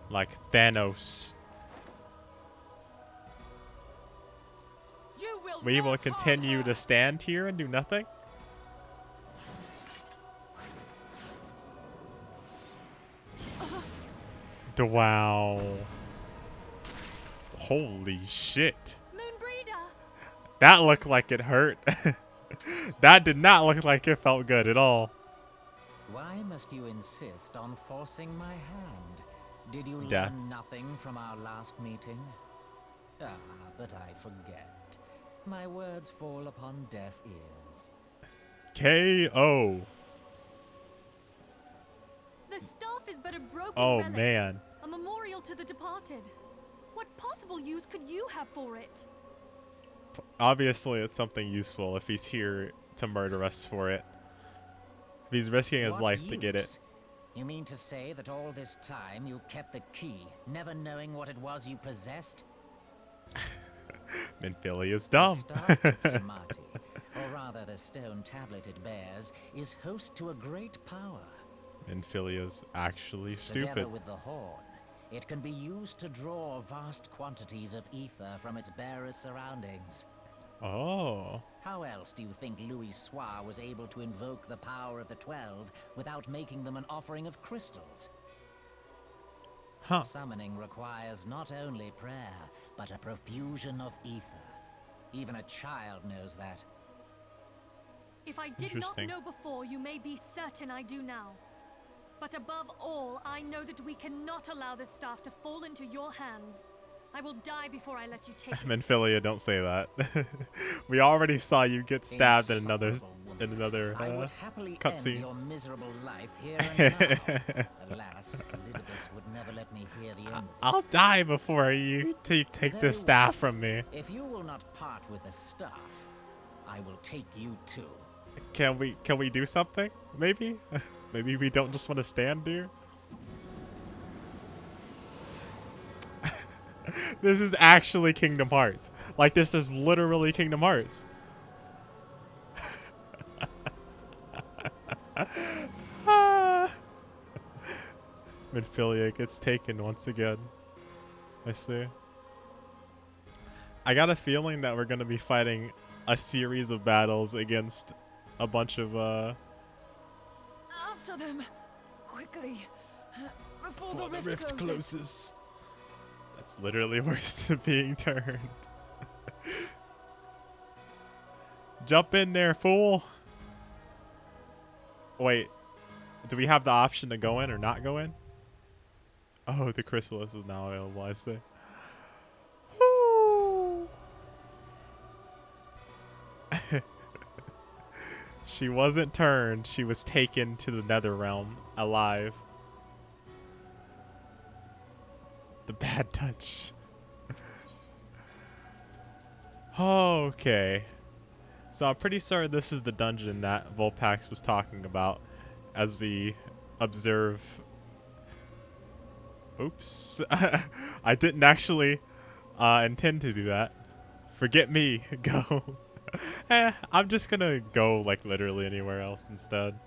Like Thanos. You will We will not harm continue her. to stand here and do nothing? Wow. Holy shit. Moonbreeder! That looked like it hurt. That did not look like it felt good at all. Why must you insist on forcing my hand? Did you Death. learn nothing from our last meeting? Ah, but I forget. My words fall upon deaf ears. KO. The staff is but a broken Oh, relic, man. a memorial to the departed. What possible use could you have for it? Obviously, it's something useful if he's here to murder us for it. If he's risking his What life to get it. use? You mean to say that all this time you kept the key, never knowing what it was you possessed? Minfilia is The dumb. staff of Samati, or rather the stone tablet it bears, is host to a great power. Minfilia's actually Together stupid. with the horn, it can be used to draw vast quantities of ether from its bearer's surroundings. Oh. How else do you think Louis Soir was able to invoke the power of the 12 without making them an offering of crystals? Huh. Summoning requires not only prayer, but a profusion of ether. Even a child knows that. If I did not Interesting. know before, you may be certain I do now. But above all, I know that we cannot allow this staff to fall into your hands. I will die before I let you take it. Minfilia, don't say that. We already saw you get stabbed in another Insufferable woman. I would happily end cutscene. your miserable life here and now. Alas, Elidibus would never let me hear the end of it. I'll die before you take Very this staff well. from me. If you will not part with the staff, I will take you too. Can we do something? Maybe? Maybe we don't just want to stand here? This is actually Kingdom Hearts. Like, this is literally Kingdom Hearts. Minfilia gets taken once again. I see. I got a feeling that we're going to be fighting a series of battles against a bunch of, After them! Quickly! Before before the rift closes. That's literally worse than being turned. Jump in there, fool! Wait, do we have the option to go in or not go in? Oh, the chrysalis is now available, I see. Woo! She wasn't turned, she was taken to the nether realm alive. The bad touch. Okay. So I'm pretty sure this is the dungeon that Volpax was talking about as we observe. Oops. I didn't actually intend to do that. Forget me. Go. I'm just gonna go like literally anywhere else instead.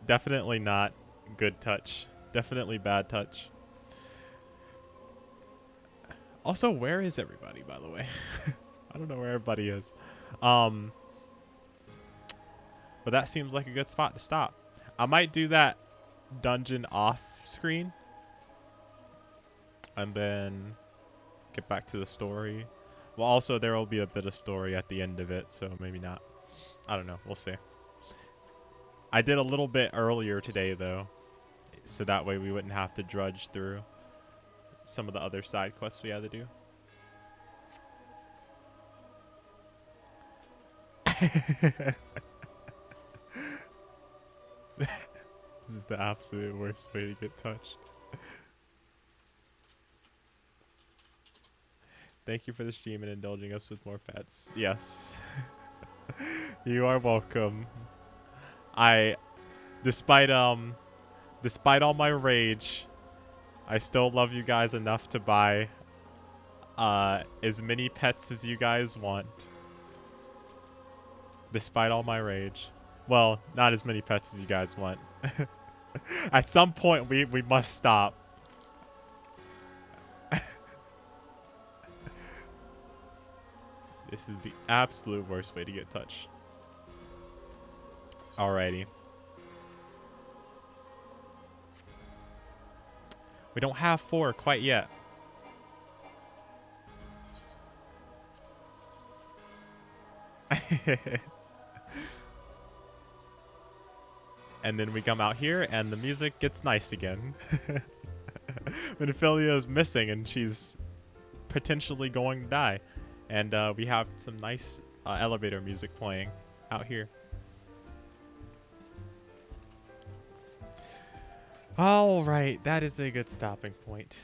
Definitely not good touch. Definitely bad touch. Also, where is everybody, by the way? I don't know where everybody is. But that seems like a good spot to stop. I might do that dungeon off screen. And then get back to the story. Well, also, there will be a bit of story at the end of it, so maybe not. I don't know. We'll see. I did a little bit earlier today, though. So that way we wouldn't have to drudge through some of the other side quests we had to do. This is the absolute worst way to get touched. Thank you for the stream and indulging us with more pets. Yes. You are welcome. Despite all my rage, I still love you guys enough to buy as many pets as you guys want. despite all my rage. Well, not as many pets as you guys want. At some point, we must stop. This is the absolute worst way to get touched. Alrighty. We don't have 4 quite yet. And then we come out here and the music gets nice again. Minfilia is missing and she's potentially going to die. And we have some nice elevator music playing out here. All right, that is a good stopping point.